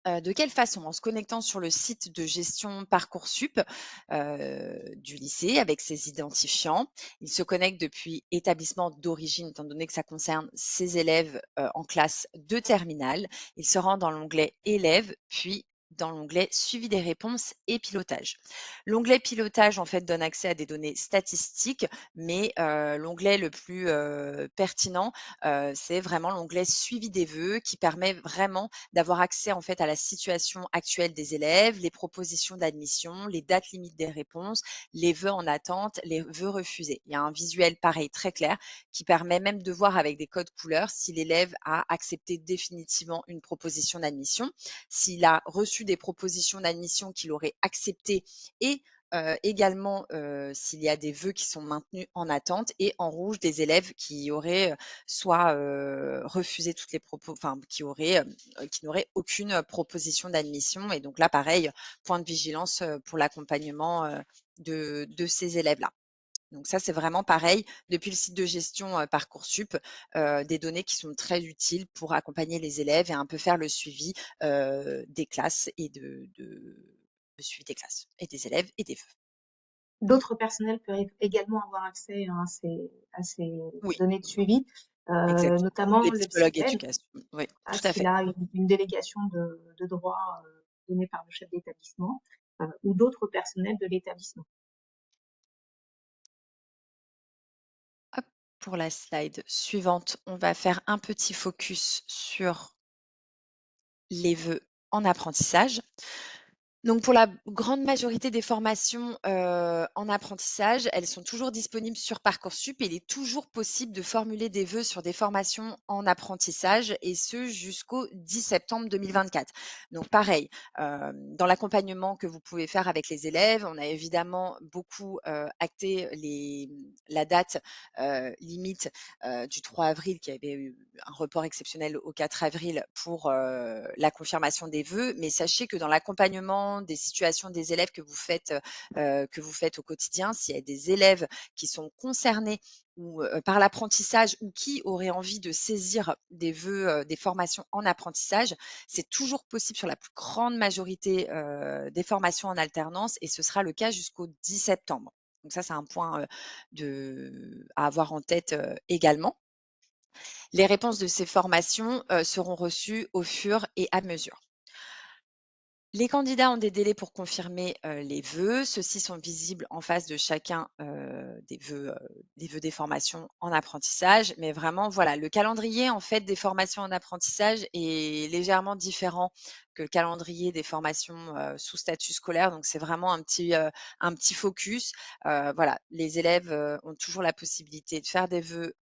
De quelle façon? En se connectant sur le site de gestion Parcoursup, du lycée avec ses identifiants. Il se connecte depuis établissement d'origine, étant donné que ça concerne ses élèves, en classe de terminale. Il se rend dans l'onglet élèves, puis dans l'onglet suivi des réponses et pilotage. L'onglet pilotage, en fait, donne accès à des données statistiques, mais l'onglet le plus, pertinent, c'est vraiment l'onglet suivi des vœux qui permet vraiment d'avoir accès, en fait, à la situation actuelle des élèves, les propositions d'admission, les dates limites des réponses, les vœux en attente, les vœux refusés. Il y a un visuel pareil très clair qui permet même de voir avec des codes couleurs si l'élève a accepté définitivement une proposition d'admission, s'il a reçu des propositions d'admission qu'il aurait acceptées et également, s'il y a des vœux qui sont maintenus en attente et en rouge des élèves qui auraient, soit, refusé toutes les propos enfin qui n'auraient aucune, proposition d'admission et donc là pareil, point de vigilance, pour l'accompagnement, de ces élèves-là. Donc ça, c'est vraiment pareil, depuis le site de gestion, Parcoursup, des données qui sont très utiles pour accompagner les élèves et un peu faire le suivi, des classes et le suivi des classes et des élèves et des vœux. D'autres personnels peuvent également avoir accès, hein, à ces Oui, données de suivi, exactement. notamment Les le psychologues psychèle, éducation, oui, tout à s'il fait. a une délégation de droit donnée par le chef d'établissement, ou d'autres personnels de l'établissement. Hop, pour la slide suivante, on va faire un petit focus sur les vœux en apprentissage. Donc pour la grande majorité des formations, en apprentissage, elles sont toujours disponibles sur Parcoursup et il est toujours possible de formuler des vœux sur des formations en apprentissage et ce jusqu'au 10 septembre 2024. Donc pareil, dans l'accompagnement que vous pouvez faire avec les élèves, on a évidemment beaucoup, acté la date, limite, du 3 avril qui avait eu un report exceptionnel au 4 avril pour, la confirmation des vœux. Mais sachez que dans l'accompagnement des situations des élèves que vous faites au quotidien, s'il y a des élèves qui sont concernés ou, par l'apprentissage ou qui auraient envie de saisir des vœux, des formations en apprentissage, c'est toujours possible sur la plus grande majorité, des formations en alternance et ce sera le cas jusqu'au 10 septembre. Donc ça, c'est un point, à avoir en tête, également. Les réponses de ces formations, seront reçues au fur et à mesure. Les candidats ont des délais pour confirmer, les vœux. Ceux-ci sont visibles en face de chacun, des vœux des formations en apprentissage. Mais vraiment, voilà, le calendrier, en fait, des formations en apprentissage est légèrement différent que le calendrier des formations, sous statut scolaire. Donc c'est vraiment un petit focus. Voilà, les élèves, ont toujours la possibilité de faire des vœux,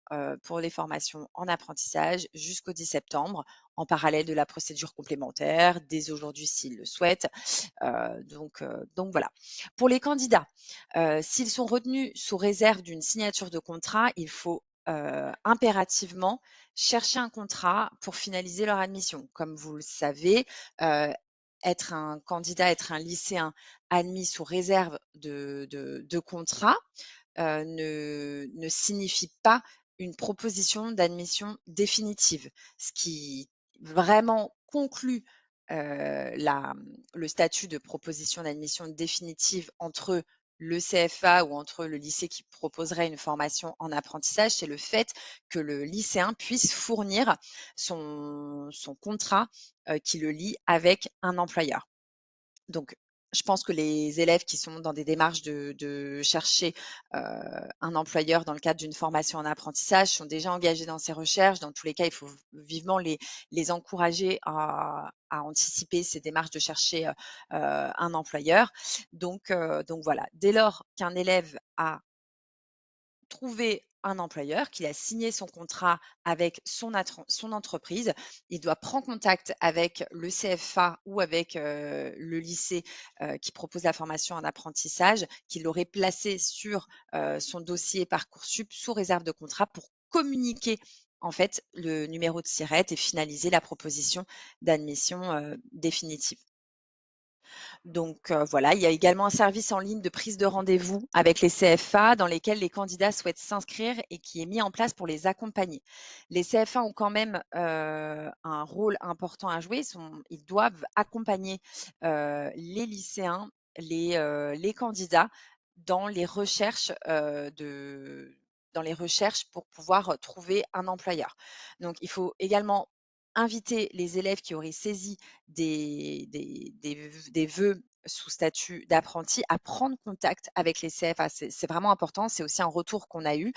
pour les formations en apprentissage jusqu'au 10 septembre en parallèle de la procédure complémentaire, dès aujourd'hui s'ils le souhaitent. Donc voilà. Pour les candidats, s'ils sont retenus sous réserve d'une signature de contrat, il faut impérativement chercher un contrat pour finaliser leur admission. Comme vous le savez, être un candidat, être un lycéen admis sous réserve de contrat ne signifie pas une proposition d'admission définitive. Ce qui vraiment conclut le statut de proposition d'admission définitive entre le CFA ou entre le lycée qui proposerait une formation en apprentissage, c'est le fait que le lycéen puisse fournir son contrat qui le lie avec un employeur. Donc, je pense que les élèves qui sont dans des démarches de chercher, un employeur dans le cadre d'une formation en apprentissage sont déjà engagés dans ces recherches. Dans tous les cas, il faut vivement les encourager à anticiper ces démarches de chercher, un employeur. Donc voilà, dès lors qu'un élève a trouver un employeur, qu'il a signé son contrat avec son entreprise, il doit prendre contact avec le CFA ou avec le lycée qui propose la formation en apprentissage, qu'il aurait placé sur son dossier Parcoursup sous réserve de contrat pour communiquer en fait le numéro de SIRET et finaliser la proposition d'admission définitive. Donc voilà, il y a également un service en ligne de prise de rendez-vous avec les CFA dans lesquels les candidats souhaitent s'inscrire et qui est mis en place pour les accompagner. Les CFA ont quand même un rôle important à jouer. Ils doivent accompagner les lycéens, les candidats dans les recherches dans les recherches pour pouvoir trouver un employeur. Donc, il faut également inviter les élèves qui auraient saisi des vœux sous statut d'apprenti à prendre contact avec les CFA. C'est vraiment important. C'est aussi un retour qu'on a eu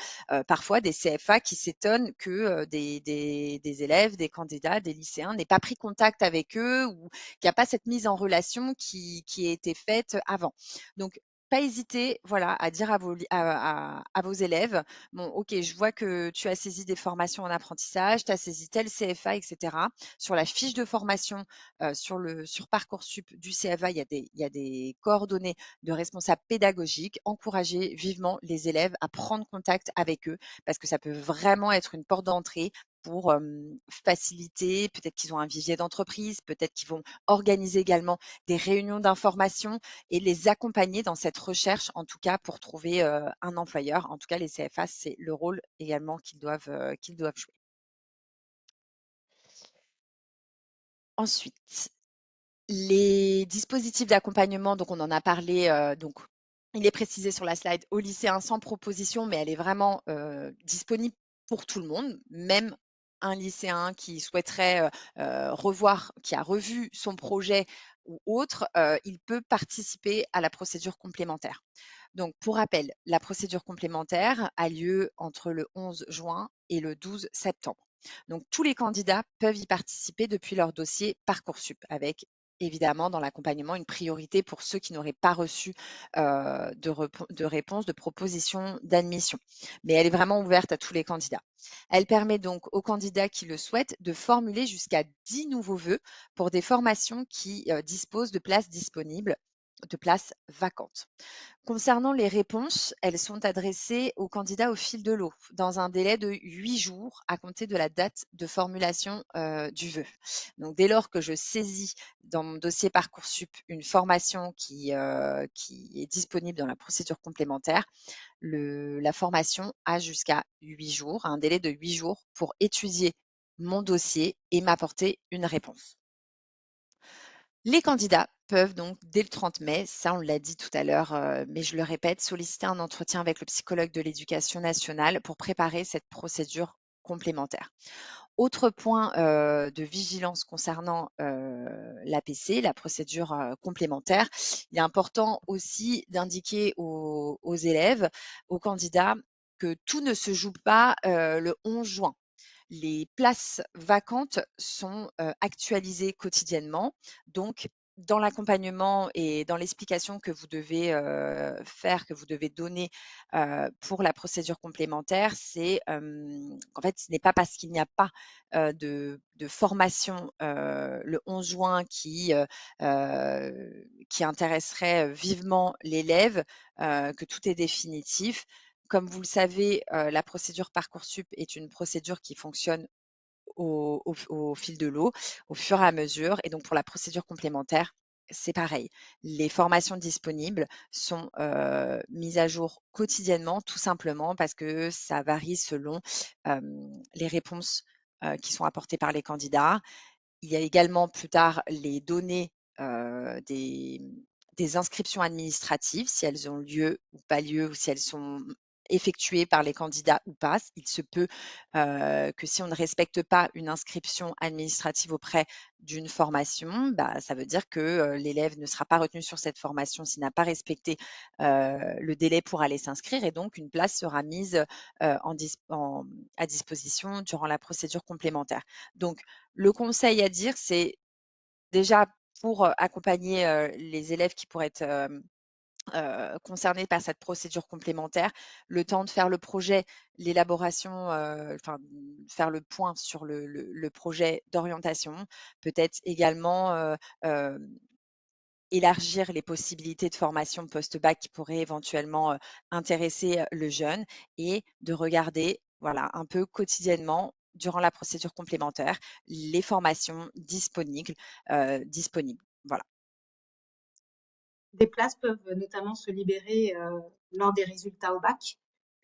parfois des CFA qui s'étonnent que des élèves, des candidats, des lycéens n'aient pas pris contact avec eux ou qu'il n'y a pas cette mise en relation qui a été faite avant. Donc, pas hésiter, voilà, à dire à vos élèves, bon, ok, je vois que tu as saisi des formations en apprentissage, tu as saisi tel CFA, etc. Sur la fiche de formation, sur Parcoursup du CFA, il y a des coordonnées de responsables pédagogiques. Encouragez vivement les élèves à prendre contact avec eux parce que ça peut vraiment être une porte d'entrée pour faciliter, peut-être qu'ils ont un vivier d'entreprise, peut-être qu'ils vont organiser également des réunions d'information et les accompagner dans cette recherche, en tout cas pour trouver un employeur. En tout cas, les CFA, c'est le rôle également qu'ils doivent jouer. Ensuite, les dispositifs d'accompagnement, donc on en a parlé, donc il est précisé sur la slide aux lycéens sans proposition, mais elle est vraiment disponible pour tout le monde, même un lycéen qui souhaiterait revoir, qui a revu son projet ou autre, il peut participer à la procédure complémentaire. Donc, pour rappel, la procédure complémentaire a lieu entre le 11 juin et le 12 septembre. Donc, tous les candidats peuvent y participer depuis leur dossier Parcoursup, avec évidemment dans l'accompagnement une priorité pour ceux qui n'auraient pas reçu de réponse, de proposition d'admission. Mais elle est vraiment ouverte à tous les candidats. Elle permet donc aux candidats qui le souhaitent de formuler jusqu'à 10 nouveaux vœux pour des formations qui disposent de places disponibles, de places vacantes. Concernant les réponses, elles sont adressées aux candidats au fil de l'eau, dans un délai de 8 jours à compter de la date de formulation du vœu. Donc, dès lors que je saisis dans mon dossier Parcoursup une formation qui est disponible dans la procédure complémentaire, la formation a jusqu'à 8 jours, un délai de 8 jours pour étudier mon dossier et m'apporter une réponse. Les candidats peuvent donc, dès le 30 mai, ça on l'a dit tout à l'heure, mais je le répète, solliciter un entretien avec le psychologue de l'éducation nationale pour préparer cette procédure complémentaire. Autre point de vigilance concernant l'APC, la procédure complémentaire, il est important aussi d'indiquer aux élèves, aux candidats, que tout ne se joue pas le 11 juin. Les places vacantes sont actualisées quotidiennement. Donc, dans l'accompagnement et dans l'explication que vous devez faire, que vous devez donner pour la procédure complémentaire, c'est qu'en fait, ce n'est pas parce qu'il n'y a pas de formation le 11 juin qui intéresserait vivement l'élève que tout est définitif. Comme vous le savez, la procédure Parcoursup est une procédure qui fonctionne au fil de l'eau, au fur et à mesure. Et donc, pour la procédure complémentaire, c'est pareil. Les formations disponibles sont mises à jour quotidiennement, tout simplement parce que ça varie selon les réponses qui sont apportées par les candidats. Il y a également plus tard les données des inscriptions administratives, si elles ont lieu ou pas lieu, ou si elles sont effectuées par les candidats ou pas. Il se peut que si on ne respecte pas une inscription administrative auprès d'une formation, ça veut dire que l'élève ne sera pas retenu sur cette formation s'il n'a pas respecté le délai pour aller s'inscrire et donc une place sera mise à disposition durant la procédure complémentaire. Donc, le conseil à dire, c'est déjà pour accompagner les élèves qui pourraient être concernés par cette procédure complémentaire, le temps de faire le projet, l'élaboration, enfin faire le point sur le projet d'orientation, peut-être également élargir les possibilités de formation post-bac qui pourraient éventuellement intéresser le jeune et de regarder, voilà, un peu quotidiennement durant la procédure complémentaire les formations disponibles. Voilà. Des places peuvent notamment se libérer lors des résultats au bac,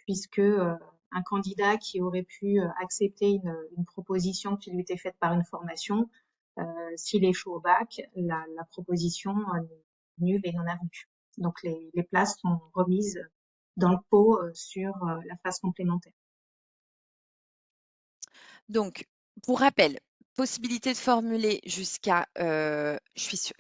puisque un candidat qui aurait pu accepter une proposition qui lui était faite par une formation, s'il échoue au bac, la proposition est nulle et non avenue. Donc les places sont remises dans le pot sur la phase complémentaire. Donc, pour rappel, possibilité de formuler jusqu'à, je suis sûre,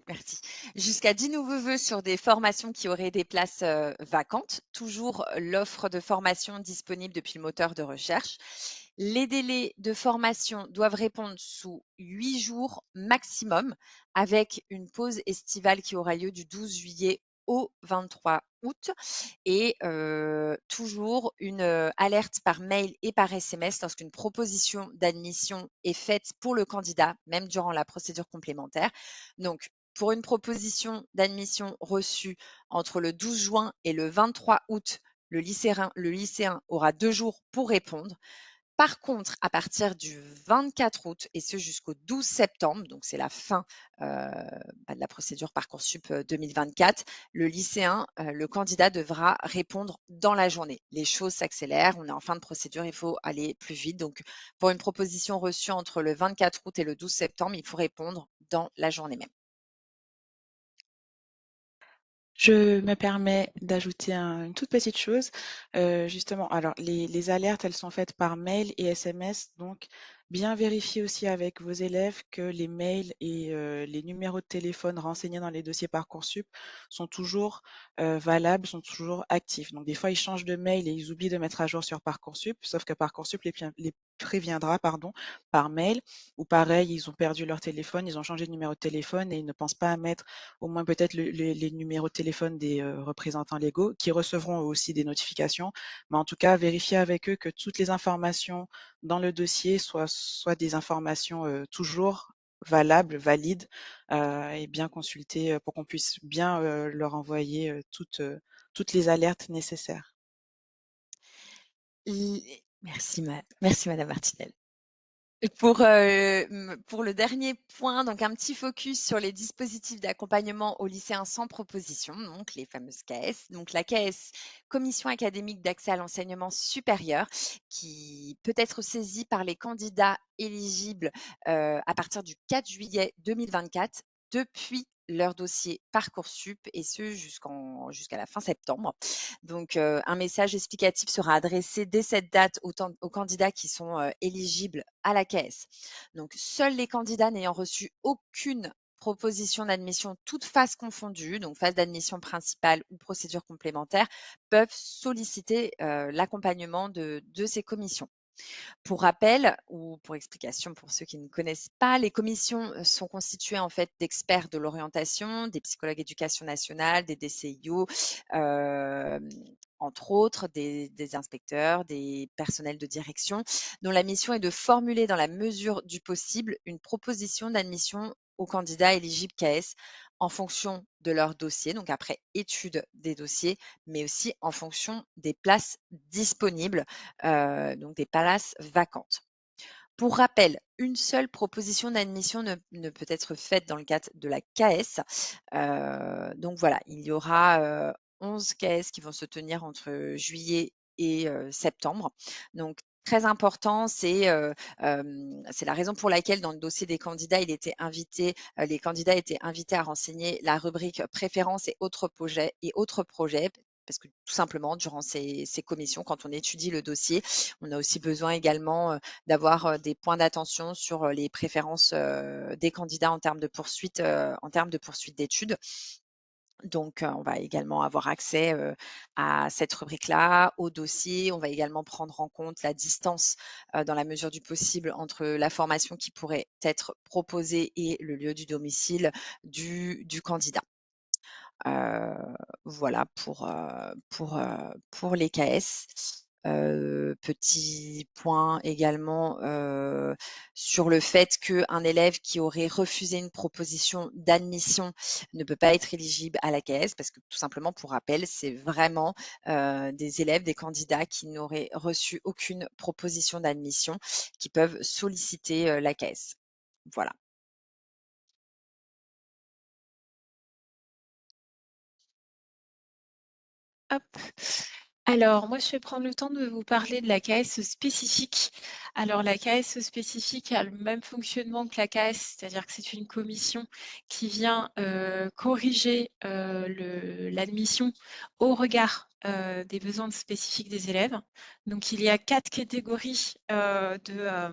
merci, jusqu'à 10 nouveaux vœux sur des formations qui auraient des places vacantes. Toujours l'offre de formation disponible depuis le moteur de recherche. Les délais de formation doivent répondre sous 8 jours maximum, avec une pause estivale qui aura lieu du 12 juillet au 23 août et toujours une alerte par mail et par SMS lorsqu'une proposition d'admission est faite pour le candidat, même durant la procédure complémentaire. Donc, pour une proposition d'admission reçue entre le 12 juin et le 23 août, le lycéen aura 2 jours pour répondre. Par contre, à partir du 24 août et ce jusqu'au 12 septembre, donc c'est la fin de la procédure Parcoursup 2024, le lycéen, le candidat devra répondre dans la journée. Les choses s'accélèrent, on est en fin de procédure, il faut aller plus vite. Donc, pour une proposition reçue entre le 24 août et le 12 septembre, il faut répondre dans la journée même. Je me permets d'ajouter une toute petite chose. Justement, alors les alertes, elles sont faites par mail et SMS, donc bien vérifier aussi avec vos élèves que les mails et les numéros de téléphone renseignés dans les dossiers Parcoursup sont toujours valables, sont toujours actifs. Donc des fois, ils changent de mail et ils oublient de mettre à jour sur Parcoursup, sauf que Parcoursup les préviendra par mail, ou pareil, ils ont perdu leur téléphone, ils ont changé de numéro de téléphone et ils ne pensent pas à mettre au moins peut-être les numéros de téléphone des représentants légaux qui recevront aussi des notifications. Mais en tout cas, vérifier avec eux que toutes les informations dans le dossier soient des informations toujours valables, valides et bien consultées pour qu'on puisse bien leur envoyer toutes les alertes nécessaires. Merci, Madame Martinel. Pour le dernier point, donc un petit focus sur les dispositifs d'accompagnement aux lycéens sans proposition, donc les fameuses KS. Donc la KS, Commission académique d'accès à l'enseignement supérieur, qui peut être saisie par les candidats éligibles à partir du 4 juillet 2024 depuis leur dossier Parcoursup et ce jusqu'à la fin septembre. Donc, un message explicatif sera adressé dès cette date aux candidats qui sont éligibles à la KS. Donc, seuls les candidats n'ayant reçu aucune proposition d'admission, toutes phases confondues, donc phase d'admission principale ou procédure complémentaire, peuvent solliciter l'accompagnement de ces commissions. Pour rappel ou pour explication pour ceux qui ne connaissent pas, les commissions sont constituées en fait d'experts de l'orientation, des psychologues éducation nationale, des DCIO, entre autres, des inspecteurs, des personnels de direction, dont la mission est de formuler dans la mesure du possible une proposition d'admission aux candidats éligibles KS en fonction de leur dossier, donc après étude des dossiers, mais aussi en fonction des places disponibles, donc des places vacantes. Pour rappel, une seule proposition d'admission ne peut être faite dans le cadre de la KS. Donc voilà, il y aura 11 KS qui vont se tenir entre juillet et septembre. Donc très important, c'est la raison pour laquelle dans le dossier des candidats, les candidats étaient invités à renseigner la rubrique préférences et autres projets parce que tout simplement, durant ces commissions, quand on étudie le dossier, on a aussi besoin également d'avoir des points d'attention sur les préférences des candidats en termes de poursuite d'études. Donc, on va également avoir accès à cette rubrique-là, au dossier. On va également prendre en compte la distance dans la mesure du possible entre la formation qui pourrait être proposée et le lieu du domicile du candidat. Voilà pour les KS. Petit point également sur le fait qu'un élève qui aurait refusé une proposition d'admission ne peut pas être éligible à la KS parce que tout simplement, pour rappel, c'est vraiment des élèves, des candidats qui n'auraient reçu aucune proposition d'admission qui peuvent solliciter la KS. Voilà. Hop. Alors, moi, je vais prendre le temps de vous parler de la KS spécifique. Alors, la KS spécifique a le même fonctionnement que la KS, c'est-à-dire que c'est une commission qui vient corriger l'admission au regard des besoins spécifiques des élèves. Donc, il y a 4 catégories 4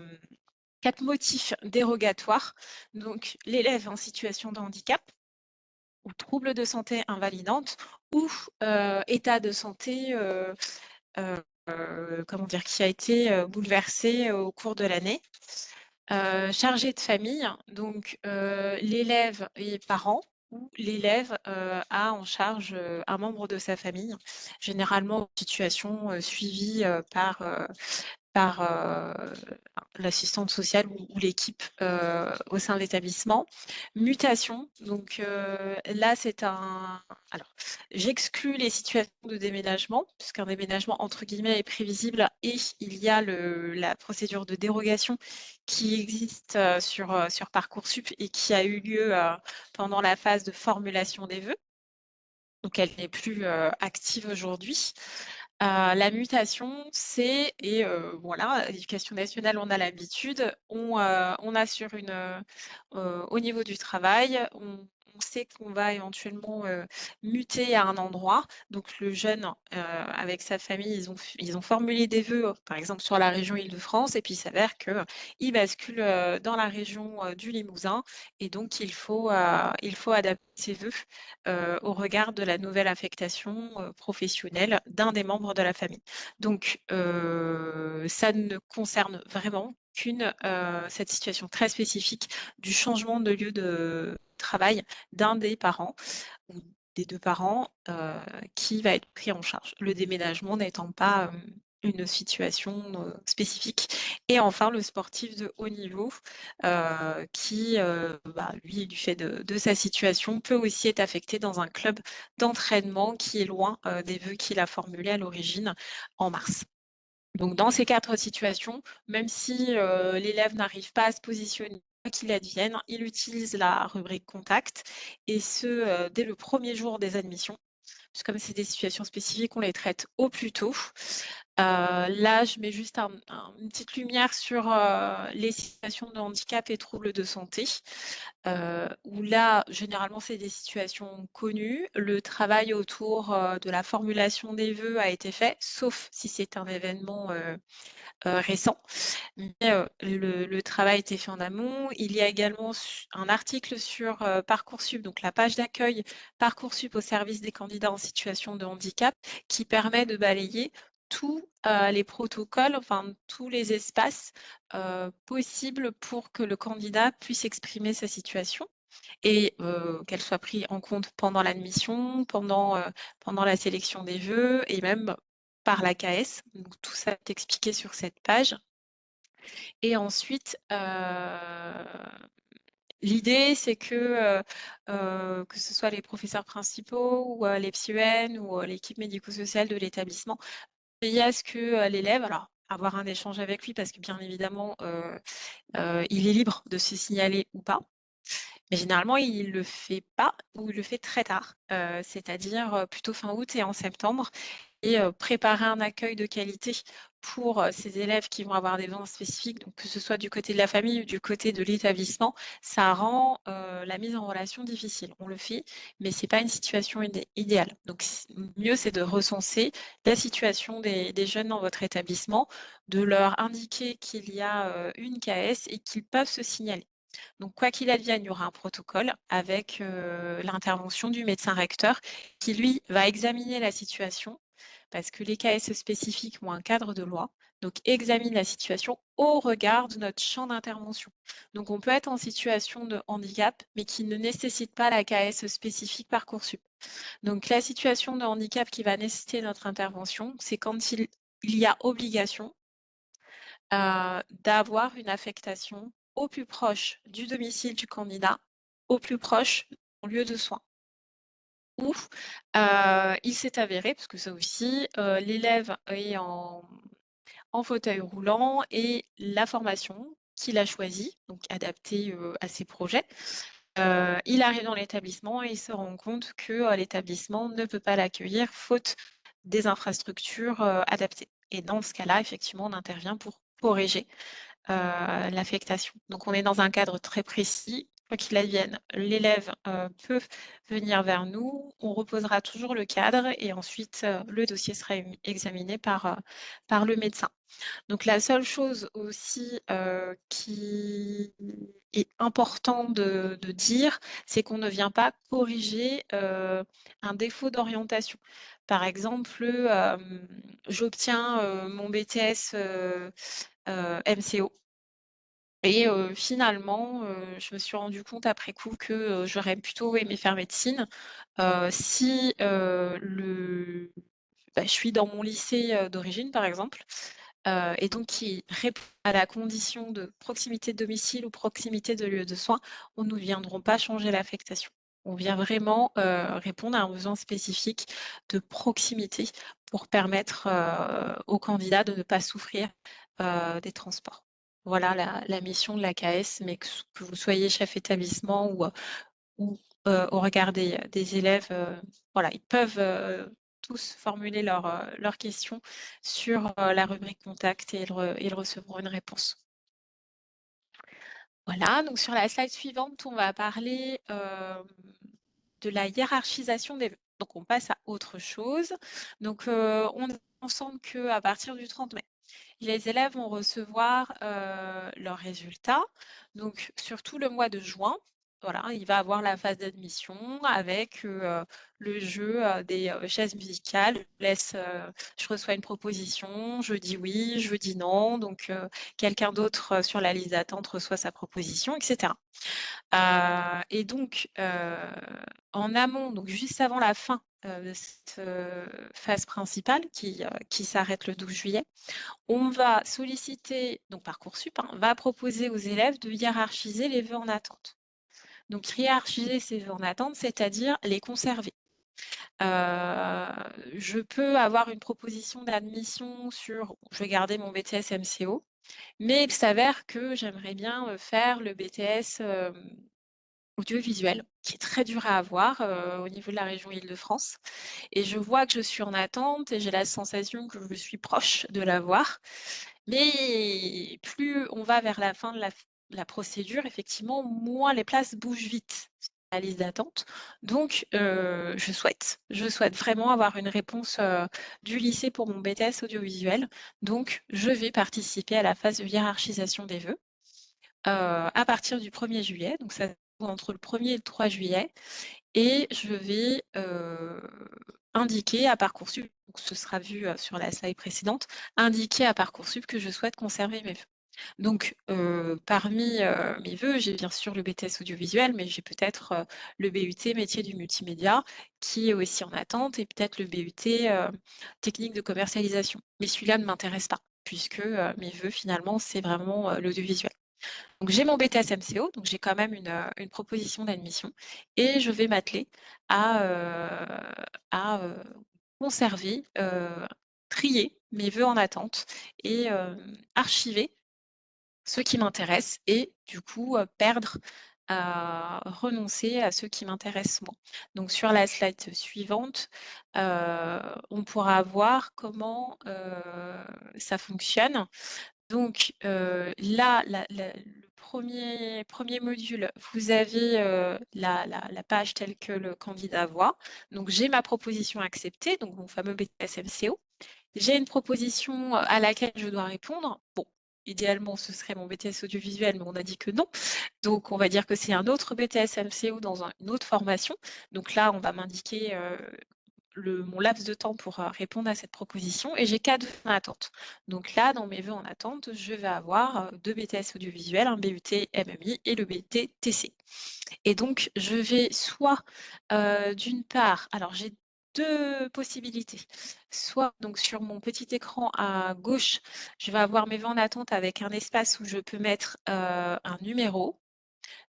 motifs dérogatoires. Donc, l'élève en situation de handicap, ou troubles de santé invalidante, ou état de santé comment dire, qui a été bouleversé au cours de l'année. Chargé de famille, donc l'élève et parents, ou l'élève a en charge un membre de sa famille, généralement en situation suivie par l'assistante sociale ou l'équipe au sein de l'établissement. Mutation, donc là c'est un... Alors, j'exclus les situations de déménagement, puisqu'un déménagement entre guillemets est prévisible et il y a la procédure de dérogation qui existe sur Parcoursup et qui a eu lieu pendant la phase de formulation des vœux. Donc elle n'est plus active aujourd'hui. La mutation, c'est, et voilà, l'éducation nationale, on a l'habitude, on assure au niveau du travail, on sait qu'on va éventuellement muter à un endroit. Donc le jeune, avec sa famille, ils ont formulé des vœux, par exemple sur la région Île-de-France, et puis il s'avère qu'il bascule dans la région du Limousin, et donc il faut adapter ses vœux au regard de la nouvelle affectation professionnelle d'un des membres de la famille. Donc, ça ne concerne vraiment cette situation très spécifique du changement de lieu de travail d'un des parents ou des deux parents qui va être pris en charge. Le déménagement n'étant pas une situation spécifique. Et enfin, le sportif de haut niveau qui, lui, du fait de sa situation, peut aussi être affecté dans un club d'entraînement qui est loin des vœux qu'il a formulés à l'origine en mars. Donc, dans ces 4 situations, même si l'élève n'arrive pas à se positionner, quoi qu'il advienne, il utilise la rubrique contact, et ce, dès le premier jour des admissions. Parce que comme c'est des situations spécifiques, on les traite au plus tôt. Là, je mets juste une petite lumière sur les situations de handicap et troubles de santé, où là, généralement, c'est des situations connues. Le travail autour de la formulation des vœux a été fait, sauf si c'est un événement récent. Mais le travail a été fait en amont. Il y a également un article sur Parcoursup, donc la page d'accueil Parcoursup au service des candidats en situation de handicap, qui permet de balayer tous les protocoles, enfin tous les espaces possibles pour que le candidat puisse exprimer sa situation et qu'elle soit prise en compte pendant l'admission, pendant la sélection des vœux et même par la KS. Donc tout ça est expliqué sur cette page. Et ensuite, l'idée, c'est que ce soit les professeurs principaux ou les psy-EN ou l'équipe médico-sociale de l'établissement, veillent à ce que l'élève, alors avoir un échange avec lui parce que bien évidemment, il est libre de se signaler ou pas. Mais généralement, il le fait pas ou il le fait très tard, c'est-à-dire plutôt fin août et en septembre, et préparer un accueil de qualité pour ces élèves qui vont avoir des besoins spécifiques, donc que ce soit du côté de la famille ou du côté de l'établissement, ça rend la mise en relation difficile. On le fait, mais c'est pas une situation idéale. Donc mieux, c'est de recenser la situation des jeunes dans votre établissement, de leur indiquer qu'il y a une KS et qu'ils peuvent se signaler. Donc, quoi qu'il advienne, il y aura un protocole avec l'intervention du médecin recteur qui, lui, va examiner la situation parce que les KS spécifiques ont un cadre de loi, donc examine la situation au regard de notre champ d'intervention. Donc, on peut être en situation de handicap, mais qui ne nécessite pas la KS spécifique Parcoursup. Donc, la situation de handicap qui va nécessiter notre intervention, c'est quand il y a obligation d'avoir une affectation au plus proche du domicile du candidat, au plus proche de son lieu de soins. Ou il s'est avéré, parce que ça aussi, l'élève est en fauteuil roulant et la formation qu'il a choisie, donc adaptée à ses projets, il arrive dans l'établissement et il se rend compte que l'établissement ne peut pas l'accueillir faute des infrastructures adaptées. Et dans ce cas-là, effectivement, on intervient pour corriger l'affectation. Donc, on est dans un cadre très précis. Quoi qu'il advienne, l'élève peut venir vers nous, on reposera toujours le cadre et ensuite le dossier sera examiné par le médecin. Donc la seule chose aussi qui est important de dire, c'est qu'on ne vient pas corriger un défaut d'orientation. Par exemple, j'obtiens mon BTS MCO. Et finalement, je me suis rendu compte après coup que j'aurais plutôt aimé faire médecine si je suis dans mon lycée d'origine, par exemple, et donc qui répond à la condition de proximité de domicile ou proximité de lieu de soins, on ne viendront pas changer l'affectation. On vient vraiment répondre à un besoin spécifique de proximité pour permettre aux candidats de ne pas souffrir des transports. Voilà la mission de l'AKS, mais que vous soyez chef établissement ou au regard des élèves, voilà, ils peuvent tous formuler leurs questions sur la rubrique contact et ils recevront une réponse. Voilà, donc sur la slide suivante, on va parler de la hiérarchisation des vœux. Donc on passe à autre chose. Donc on est ensemble qu'à partir du 30 mai, les élèves vont recevoir leurs résultats. Donc surtout le mois de juin, voilà, il va avoir la phase d'admission avec le jeu des chaises musicales. Je reçois une proposition, je dis oui, je dis non. Donc quelqu'un d'autre sur la liste d'attente reçoit sa proposition, etc. Et donc en amont, donc juste avant la fin de cette phase principale qui s'arrête le 12 juillet, on va solliciter, donc Parcoursup va proposer aux élèves de hiérarchiser les vœux en attente. Donc hiérarchiser ces vœux en attente, c'est-à-dire les conserver. Je peux avoir une proposition d'admission sur, je vais garder mon BTS MCO, mais il s'avère que j'aimerais bien faire le BTS audiovisuel, qui est très dur à avoir au niveau de la région Île-de-France. Et je vois que je suis en attente et j'ai la sensation que je suis proche de l'avoir. Mais plus on va vers la fin de la procédure, effectivement, moins les places bougent vite sur la liste d'attente. Donc, je souhaite vraiment avoir une réponse du lycée pour mon BTS audiovisuel. Donc, je vais participer à la phase de hiérarchisation des vœux à partir du 1er juillet. Donc, ça entre le 1er et le 3 juillet. Et je vais indiquer à Parcoursup, donc ce sera vu sur la slide précédente, indiquer à Parcoursup que je souhaite conserver mes vœux. Donc, parmi mes vœux, j'ai bien sûr le BTS audiovisuel, mais j'ai peut-être le BUT métier du multimédia qui est aussi en attente et peut-être le BUT technique de commercialisation. Mais celui-là ne m'intéresse pas puisque mes vœux, finalement, c'est vraiment l'audiovisuel. Donc, j'ai mon BTS MCO, donc j'ai quand même une proposition d'admission et je vais m'atteler à conserver, trier mes vœux en attente et archiver ceux qui m'intéressent et du coup perdre, renoncer à ceux qui m'intéressent moins. Donc sur la slide suivante, on pourra voir comment ça fonctionne. Donc là, le premier module, vous avez la page telle que le candidat voit. Donc j'ai ma proposition acceptée, donc mon fameux BTS MCO. J'ai une proposition à laquelle je dois répondre. Bon, idéalement, ce serait mon BTS audiovisuel, mais on a dit que non. Donc, on va dire que c'est un autre BTS MCO dans une autre formation. Donc là, on va m'indiquer mon laps de temps pour répondre à cette proposition et j'ai 4 vœux en attente. Donc là, dans mes vœux en attente, je vais avoir 2 BTS audiovisuels, un BUT MMI et le BUT TC. Et donc, je vais soit d'une part, alors j'ai 2 possibilités. Soit donc sur mon petit écran à gauche, je vais avoir mes vœux en attente avec un espace où je peux mettre un numéro.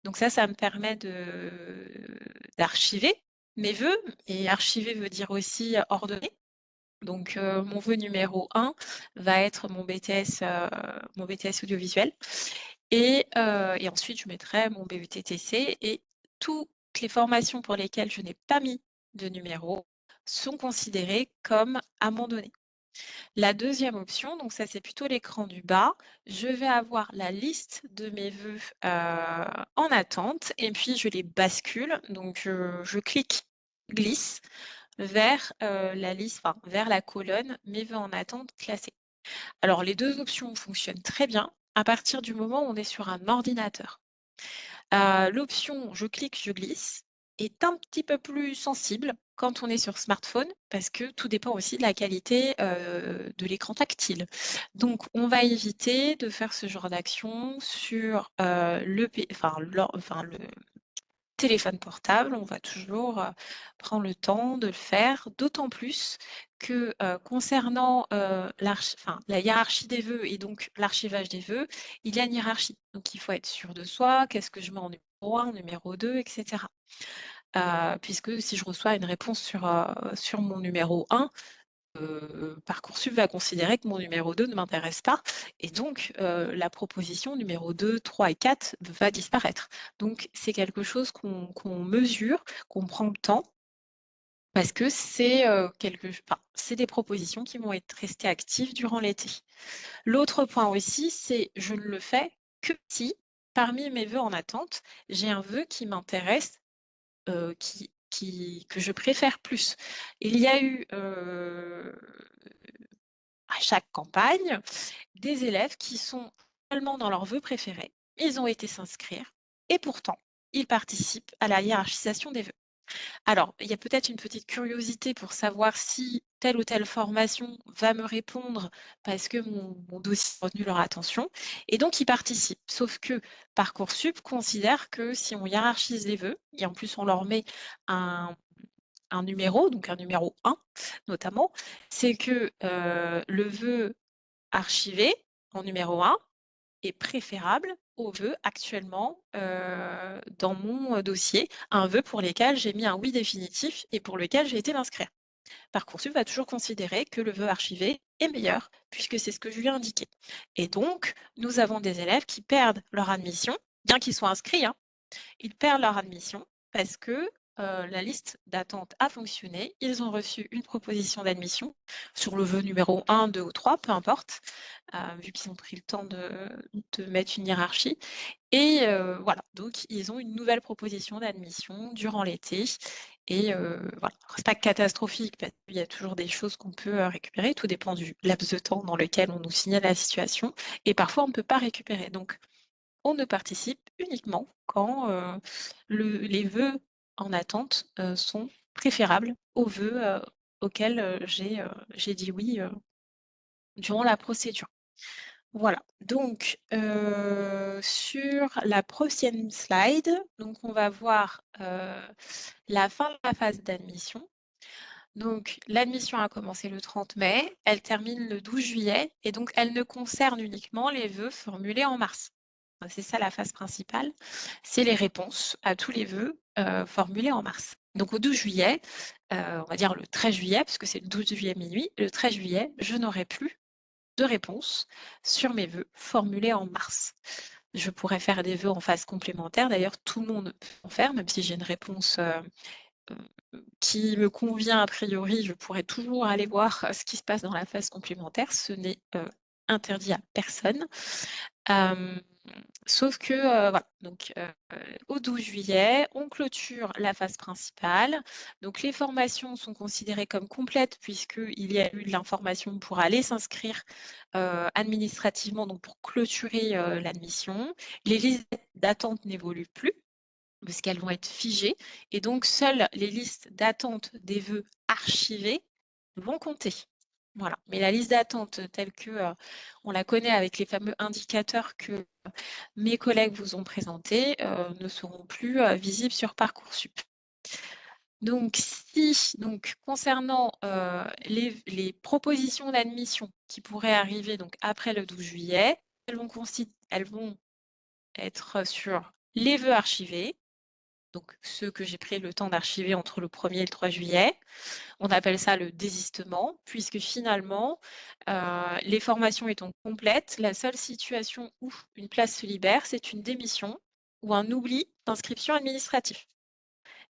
Donc ça me permet d'archiver mes vœux et archiver veut dire aussi ordonner. Donc mon vœu numéro 1 va être mon BTS audiovisuel et ensuite je mettrai mon BUT TC et toutes les formations pour lesquelles je n'ai pas mis de numéro, sont considérés comme abandonnés. La deuxième option, donc ça c'est plutôt l'écran du bas, je vais avoir la liste de mes vœux en attente et puis je les bascule. Donc je clique, glisse vers la liste, enfin vers la colonne mes vœux en attente classés. Alors les deux options fonctionnent très bien à partir du moment où on est sur un ordinateur. L'option je clique, je glisse est un petit peu plus sensible quand on est sur smartphone parce que tout dépend aussi de la qualité, de l'écran tactile. Donc on va éviter de faire ce genre d'action sur, le téléphone portable. On va toujours, prendre le temps de le faire, d'autant plus que, concernant, la hiérarchie des vœux et donc l'archivage des vœux, il y a une hiérarchie. Donc il faut être sûr de soi. Qu'est-ce que je mets en numéro 1, en numéro 2 et cetera. Puisque si je reçois une réponse sur mon numéro 1, Parcoursup va considérer que mon numéro 2 ne m'intéresse pas et donc la proposition numéro 2, 3 et 4 va disparaître. Donc c'est quelque chose qu'on mesure, qu'on prend le temps parce que c'est c'est des propositions qui vont être restées actives durant l'été. L'autre point aussi, c'est je ne le fais que si, parmi mes vœux en attente, j'ai un vœu qui m'intéresse, que je préfère plus. Il y a eu à chaque campagne des élèves qui sont tellement dans leurs vœux préférés, ils ont été s'inscrire et pourtant, ils participent à la hiérarchisation des vœux. Alors, il y a peut-être une petite curiosité pour savoir si telle ou telle formation va me répondre parce que mon dossier a retenu leur attention et donc ils participent. Sauf que Parcoursup considère que si on hiérarchise les vœux et en plus on leur met un numéro, donc un numéro 1 notamment, c'est que le vœu archivé en numéro 1 est préférable au vœu actuellement dans mon dossier, un vœu pour lequel j'ai mis un oui définitif et pour lequel j'ai été m'inscrire. Parcoursup va toujours considérer que le vœu archivé est meilleur puisque c'est ce que je lui ai indiqué. Et donc, nous avons des élèves qui perdent leur admission, bien qu'ils soient inscrits, hein, ils perdent leur admission parce que la liste d'attente a fonctionné. Ils ont reçu une proposition d'admission sur le vœu numéro 1, 2 ou 3, peu importe, vu qu'ils ont pris le temps de mettre une hiérarchie. Et voilà, donc ils ont une nouvelle proposition d'admission durant l'été. Et voilà, c'est pas catastrophique parce qu'il y a toujours des choses qu'on peut récupérer. Tout dépend du laps de temps dans lequel on nous signale la situation. Et parfois, on ne peut pas récupérer. Donc, on ne participe uniquement quand les vœux en attente sont préférables aux vœux auxquels j'ai dit oui durant la procédure. Voilà, donc sur la prochaine slide, donc on va voir la fin de la phase d'admission. Donc l'admission a commencé le 30 mai, elle termine le 12 juillet et donc elle ne concerne uniquement les vœux formulés en mars. C'est ça la phase principale, c'est les réponses à tous les vœux formulés en mars. Donc au 12 juillet, on va dire le 13 juillet, parce que c'est le 12 juillet minuit, le 13 juillet, je n'aurai plus de réponses sur mes vœux formulés en mars. Je pourrais faire des vœux en phase complémentaire, d'ailleurs tout le monde peut en faire, même si j'ai une réponse qui me convient a priori, je pourrais toujours aller voir ce qui se passe dans la phase complémentaire, ce n'est interdit à personne. Sauf que, voilà, donc au 12 juillet, on clôture la phase principale. Donc les formations sont considérées comme complètes puisqu'il y a eu de l'information pour aller s'inscrire administrativement, donc pour clôturer l'admission. Les listes d'attente n'évoluent plus parce qu'elles vont être figées et donc seules les listes d'attente des vœux archivés vont compter. Voilà. Mais la liste d'attente telle que on la connaît avec les fameux indicateurs que mes collègues vous ont présentés ne seront plus visibles sur Parcoursup. Donc, concernant les propositions d'admission qui pourraient arriver donc, après le 12 juillet, elles vont être sur les vœux archivés, donc ceux que j'ai pris le temps d'archiver entre le 1er et le 3 juillet. On appelle ça le désistement, puisque finalement, les formations étant complètes, la seule situation où une place se libère, c'est une démission ou un oubli d'inscription administrative.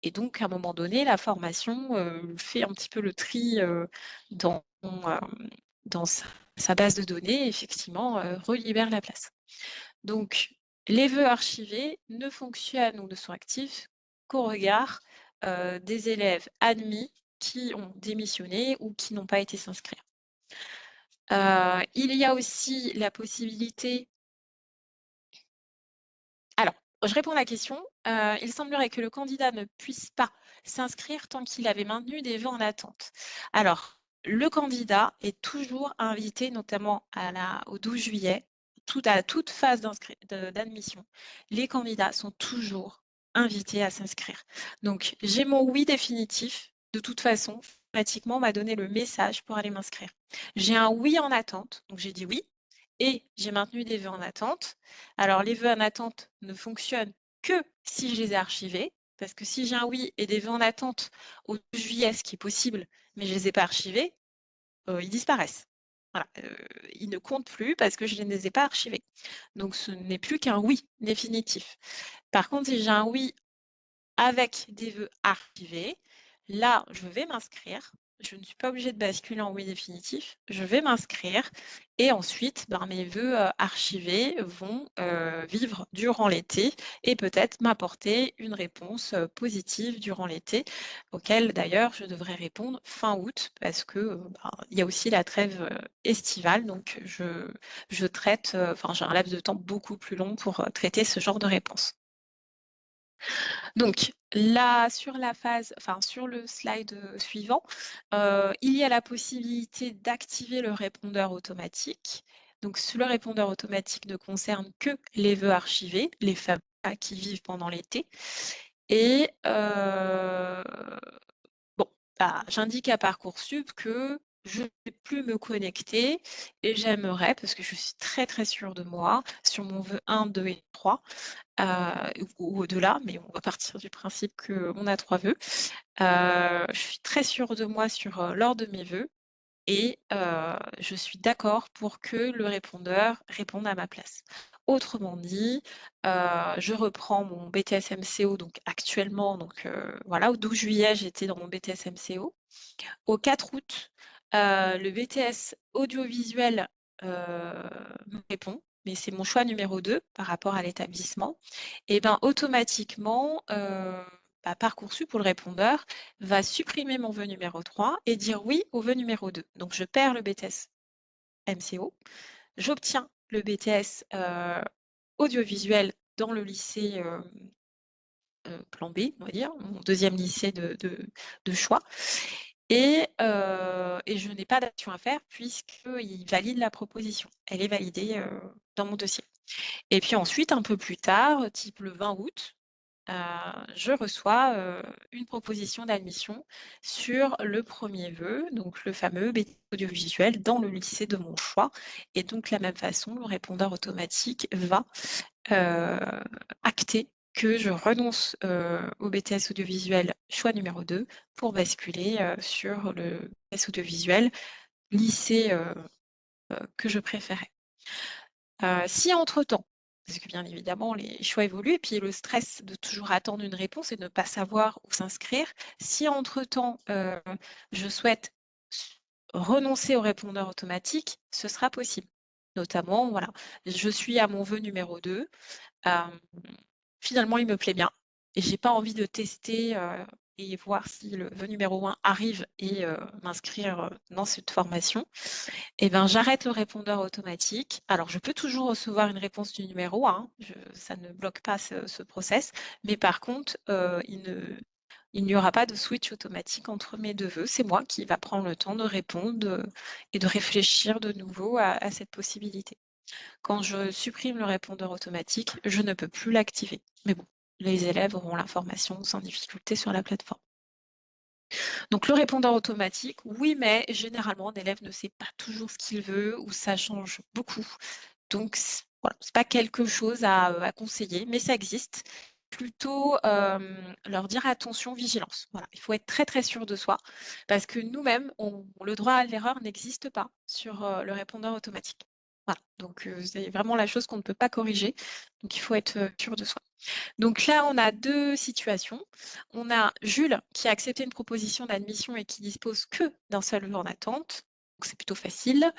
Et donc, à un moment donné, la formation fait un petit peu le tri dans sa base de données, et effectivement, relibère la place. Donc, les vœux archivés ne fonctionnent ou ne sont actifs qu'au regard des élèves admis qui ont démissionné ou qui n'ont pas été s'inscrire. Il y a aussi la possibilité... Alors, je réponds à la question. Il semblerait que le candidat ne puisse pas s'inscrire tant qu'il avait maintenu des vœux en attente. Alors, le candidat est toujours invité, notamment au 12 juillet, à toute phase d'admission. Les candidats sont toujours invités à s'inscrire. Donc, j'ai mon oui définitif. De toute façon, pratiquement, on m'a donné le message pour aller m'inscrire. J'ai un oui en attente, donc j'ai dit oui. Et j'ai maintenu des vœux en attente. Alors, les vœux en attente ne fonctionnent que si je les ai archivés, parce que si j'ai un oui et des vœux en attente au 12 juillet, ce qui est possible, mais je ne les ai pas archivés, ils disparaissent. Voilà, ils ne comptent plus parce que je ne les ai pas archivés. Donc, ce n'est plus qu'un oui définitif. Par contre, si j'ai un oui avec des vœux archivés, là, je vais m'inscrire. Je ne suis pas obligée de basculer en oui définitif. Je vais m'inscrire et ensuite, mes vœux archivés vont vivre durant l'été et peut-être m'apporter une réponse positive durant l'été, auquel d'ailleurs je devrais répondre fin août parce que il y a aussi la trêve estivale, donc je traite, j'ai un laps de temps beaucoup plus long pour traiter ce genre de réponse. Donc là, sur le slide suivant, il y a la possibilité d'activer le répondeur automatique. Donc le répondeur automatique ne concerne que les vœux archivés, les fameux qui vivent pendant l'été. Et j'indique à Parcoursup que je ne vais plus me connecter et j'aimerais, parce que je suis très très sûre de moi, sur mon vœu 1, 2 et 3, ou au-delà, mais on va partir du principe qu'on a 3 vœux. Je suis très sûre de moi sur lors de mes vœux et je suis d'accord pour que le répondeur réponde à ma place. Autrement dit, je reprends mon BTS MCO donc actuellement, au 12 juillet, j'étais dans mon BTS MCO. Au 4 août, le BTS audiovisuel me répond, mais c'est mon choix numéro 2 par rapport à l'établissement. Et automatiquement, Parcoursup pour le répondeur va supprimer mon vœu numéro 3 et dire oui au vœu numéro 2. Donc je perds le BTS MCO, j'obtiens le BTS audiovisuel dans le lycée plan B, on va dire, mon deuxième lycée de choix. Et je n'ai pas d'action à faire puisqu'il valide la proposition. Elle est validée dans mon dossier. Et puis ensuite, un peu plus tard, type le 20 août, je reçois une proposition d'admission sur le premier vœu, donc le fameux BTS audiovisuel dans le lycée de mon choix. Et donc, de la même façon, le répondeur automatique va acter que je renonce au BTS audiovisuel choix numéro 2 pour basculer sur le BTS audiovisuel lycée que je préférais. Si entre-temps, parce que bien évidemment les choix évoluent et puis le stress de toujours attendre une réponse et de ne pas savoir où s'inscrire, si entre-temps je souhaite renoncer au répondeur automatique, ce sera possible. Notamment, voilà, je suis à mon vœu numéro 2, finalement il me plaît bien et j'ai pas envie de tester et voir si le vœu numéro 1 arrive et m'inscrire dans cette formation. Et j'arrête le répondeur automatique. Alors je peux toujours recevoir une réponse du numéro 1, ça ne bloque pas ce process, mais par contre il n'y aura pas de switch automatique entre mes deux vœux. C'est moi qui va prendre le temps de répondre et de réfléchir de nouveau à cette possibilité. Quand je supprime le répondeur automatique, je ne peux plus l'activer. Mais bon, les élèves auront l'information sans difficulté sur la plateforme. Donc le répondeur automatique, oui, mais généralement, l'élève ne sait pas toujours ce qu'il veut ou ça change beaucoup. Donc voilà, c'est pas quelque chose à conseiller, mais ça existe. Plutôt leur dire attention, vigilance. Voilà, il faut être très très sûr de soi parce que nous-mêmes, le droit à l'erreur n'existe pas sur le répondeur automatique. Voilà, donc c'est vraiment la chose qu'on ne peut pas corriger. Donc il faut être sûr de soi. Donc là, on a 2 situations. On a Jules qui a accepté une proposition d'admission et qui dispose que d'un seul vœu en attente. Donc c'est plutôt facile.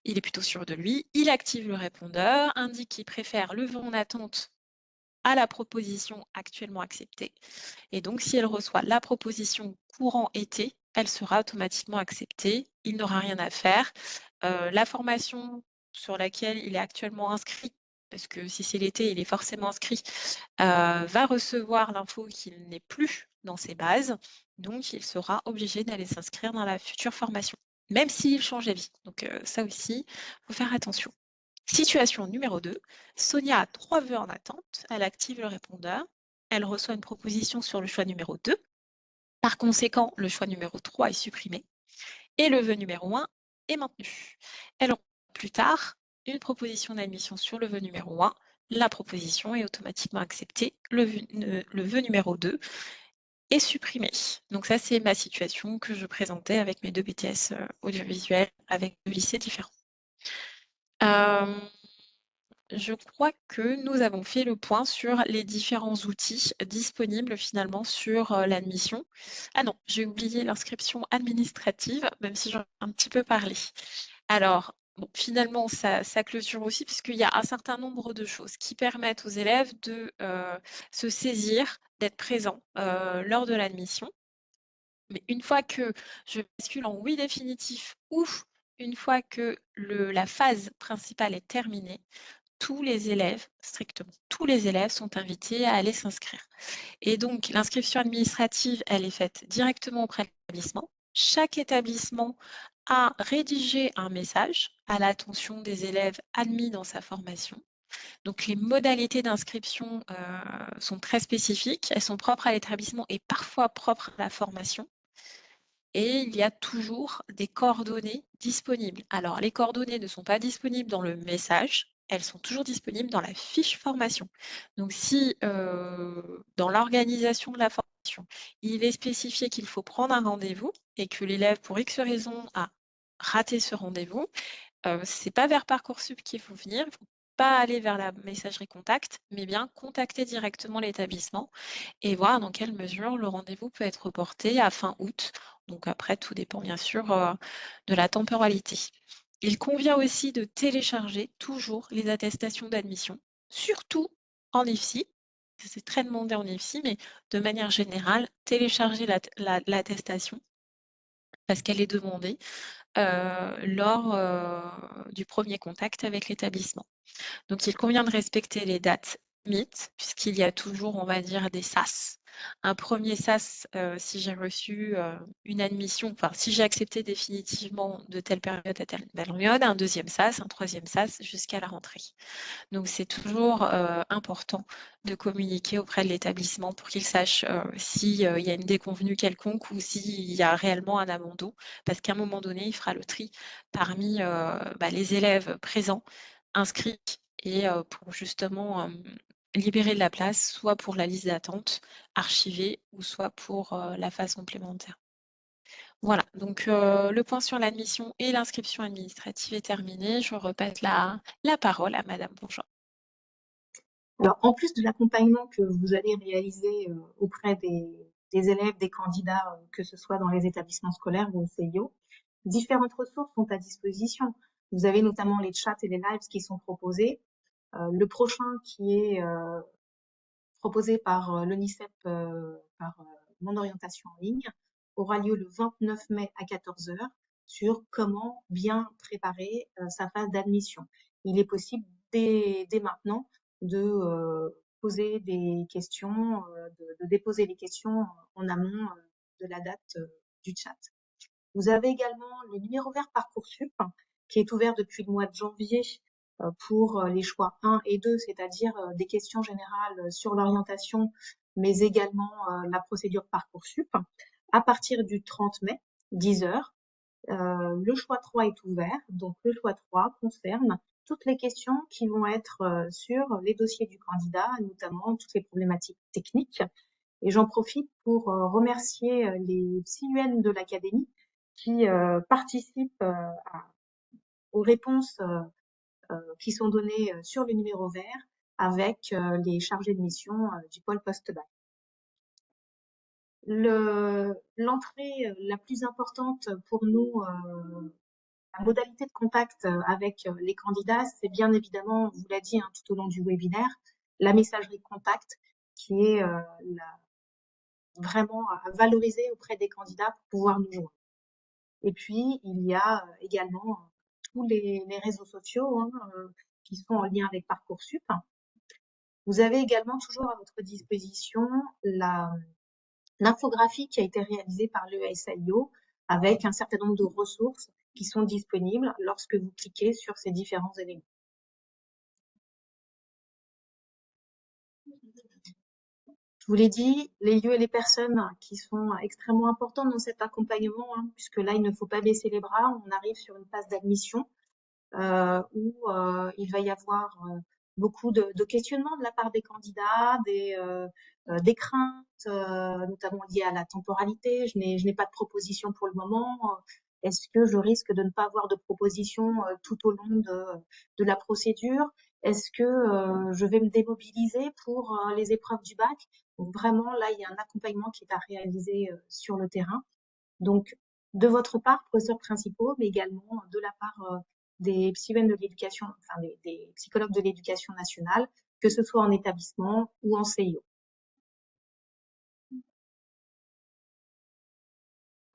Il est plutôt sûr de lui. Il active le répondeur, indique qu'il préfère le vœu en attente à la proposition actuellement acceptée. Et donc, si elle reçoit la proposition courant été, elle sera automatiquement acceptée. Il n'aura rien à faire. La formation sur laquelle il est actuellement inscrit, parce que si c'est l'été, il est forcément inscrit, va recevoir l'info qu'il n'est plus dans ses bases. Donc, il sera obligé d'aller s'inscrire dans la future formation, même s'il change d'avis. Donc, ça aussi, il faut faire attention. Situation numéro 2, Sonia a 3 vœux en attente, elle active le répondeur, elle reçoit une proposition sur le choix numéro 2, par conséquent, le choix numéro 3 est supprimé, et le vœu numéro 1 est maintenu. Elle aura plus tard une proposition d'admission sur le vœu numéro 1, la proposition est automatiquement acceptée, le vœu numéro 2 est supprimé. Donc ça, c'est ma situation que je présentais avec mes 2 BTS audiovisuels avec 2 lycées différents. Je crois que nous avons fait le point sur les différents outils disponibles finalement sur l'admission. Ah non, j'ai oublié l'inscription administrative, même si j'en ai un petit peu parlé. Alors, bon, finalement, ça clôture aussi puisqu'il y a un certain nombre de choses qui permettent aux élèves de se saisir, d'être présents lors de l'admission. Mais une fois que je bascule en oui définitif ou une fois que la phase principale est terminée, tous les élèves, strictement tous les élèves sont invités à aller s'inscrire. Et donc, l'inscription administrative, elle est faite directement auprès de l'établissement. Chaque établissement a rédigé un message à l'attention des élèves admis dans sa formation. Donc, les modalités d'inscription sont très spécifiques. Elles sont propres à l'établissement et parfois propres à la formation. Et il y a toujours des coordonnées disponibles. Alors, les coordonnées ne sont pas disponibles dans le message, elles sont toujours disponibles dans la fiche formation. Donc, si dans l'organisation de la formation, il est spécifié qu'il faut prendre un rendez-vous et que l'élève, pour X raison, a raté ce rendez-vous, c'est pas vers Parcoursup qu'il faut venir, il ne faut pas aller vers la messagerie contact, mais bien contacter directement l'établissement et voir dans quelle mesure le rendez-vous peut être reporté à fin août. Donc après, tout dépend bien sûr de la temporalité. Il convient aussi de télécharger toujours les attestations d'admission, surtout en IFSI. C'est très demandé en IFSI, mais de manière générale, télécharger l'attestation parce qu'elle est demandée lors du premier contact avec l'établissement. Donc, il convient de respecter les dates limites, puisqu'il y a toujours, on va dire, des SAS. Un premier SAS, si j'ai reçu une admission, enfin, si j'ai accepté définitivement de telle période à telle période, un deuxième SAS, un troisième SAS jusqu'à la rentrée. Donc, c'est toujours important de communiquer auprès de l'établissement pour qu'il sache s'il y a une déconvenue quelconque ou s'il y a réellement un abandon, parce qu'à un moment donné, il fera le tri parmi les élèves présents, inscrits, et pour justement libérer de la place, soit pour la liste d'attente archivée ou soit pour la phase complémentaire. Voilà, donc le point sur l'admission et l'inscription administrative est terminé. Je repasse la parole à Madame Bourgeois. Alors, en plus de l'accompagnement que vous allez réaliser auprès des élèves, des candidats, que ce soit dans les établissements scolaires ou au CIO, différentes ressources sont à disposition. Vous avez notamment les chats et les lives qui sont proposés. Le prochain qui est proposé par l'ONICEP, par Mon Orientation en ligne, aura lieu le 29 mai à 14 h sur comment bien préparer sa phase d'admission. Il est possible dès maintenant de poser des questions, de déposer les questions en amont de la date du chat. Vous avez également le numéro vert Parcoursup qui est ouvert depuis le mois de janvier pour les choix 1 et 2, c'est-à-dire des questions générales sur l'orientation, mais également la procédure Parcoursup. À partir du 30 mai, 10 h, le choix 3 est ouvert. Donc le choix 3 concerne toutes les questions qui vont être sur les dossiers du candidat, notamment toutes les problématiques techniques. Et j'en profite pour remercier les psy-UN de l'académie qui participent aux réponses qui sont donnés sur le numéro vert avec les chargés de mission du pôle post-bac. L'entrée la plus importante pour nous, la modalité de contact avec les candidats, c'est bien évidemment, on vous l'a dit tout au long du webinaire, la messagerie contact qui est vraiment à valoriser auprès des candidats pour pouvoir nous joindre. Et puis, il y a également tous les réseaux sociaux qui sont en lien avec Parcoursup. Vous avez également toujours à votre disposition l'infographie qui a été réalisée par l'ESAIO avec un certain nombre de ressources qui sont disponibles lorsque vous cliquez sur ces différents éléments. Je vous l'ai dit, les lieux et les personnes qui sont extrêmement importants dans cet accompagnement, puisque là, il ne faut pas baisser les bras. On arrive sur une phase d'admission où il va y avoir beaucoup de questionnements de la part des candidats, des craintes, notamment liées à la temporalité. Je n'ai pas de proposition pour le moment. Est-ce que je risque de ne pas avoir de proposition tout au long de la procédure? Est-ce que je vais me démobiliser pour les épreuves du bac? Donc vraiment, là, il y a un accompagnement qui est à réaliser sur le terrain. Donc, de votre part, professeurs principaux, mais également de la part des psychologues de l'éducation, enfin des psychologues de l'éducation nationale, que ce soit en établissement ou en CIO.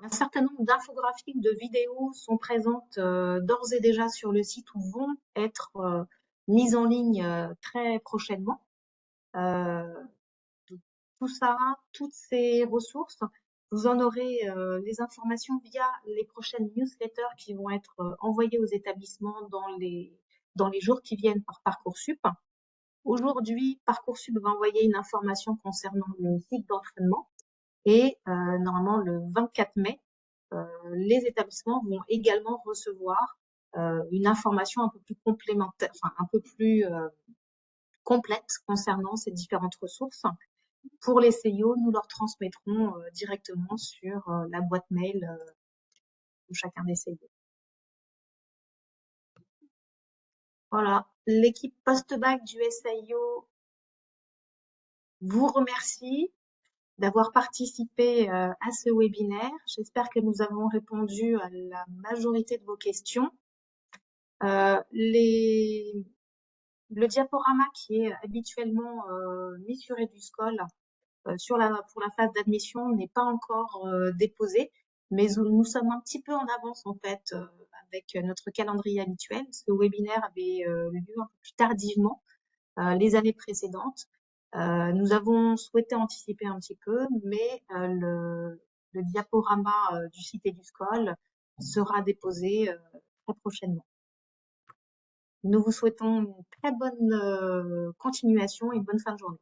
Un certain nombre d'infographies ou de vidéos sont présentes d'ores et déjà sur le site ou vont être mises en ligne très prochainement. Tout ça, toutes ces ressources, vous en aurez les informations via les prochaines newsletters qui vont être envoyées aux établissements dans les jours qui viennent par Parcoursup. Aujourd'hui, Parcoursup va envoyer une information concernant le site d'entraînement et normalement le 24 mai, les établissements vont également recevoir une information un peu plus complémentaire, enfin un peu plus complète concernant ces différentes ressources. Pour les CIO, nous leur transmettrons directement sur la boîte mail de chacun des CIO. Voilà, l'équipe post-bac du SAIO vous remercie d'avoir participé à ce webinaire. J'espère que nous avons répondu à la majorité de vos questions. Le diaporama qui est habituellement mis sur EduSchool pour la phase d'admission n'est pas encore déposé, mais nous sommes un petit peu en avance en fait avec notre calendrier habituel. Ce webinaire avait lieu un peu plus tardivement les années précédentes. Nous avons souhaité anticiper un petit peu, mais le diaporama du site EduSchool sera déposé très prochainement. Nous vous souhaitons une très bonne continuation et une bonne fin de journée.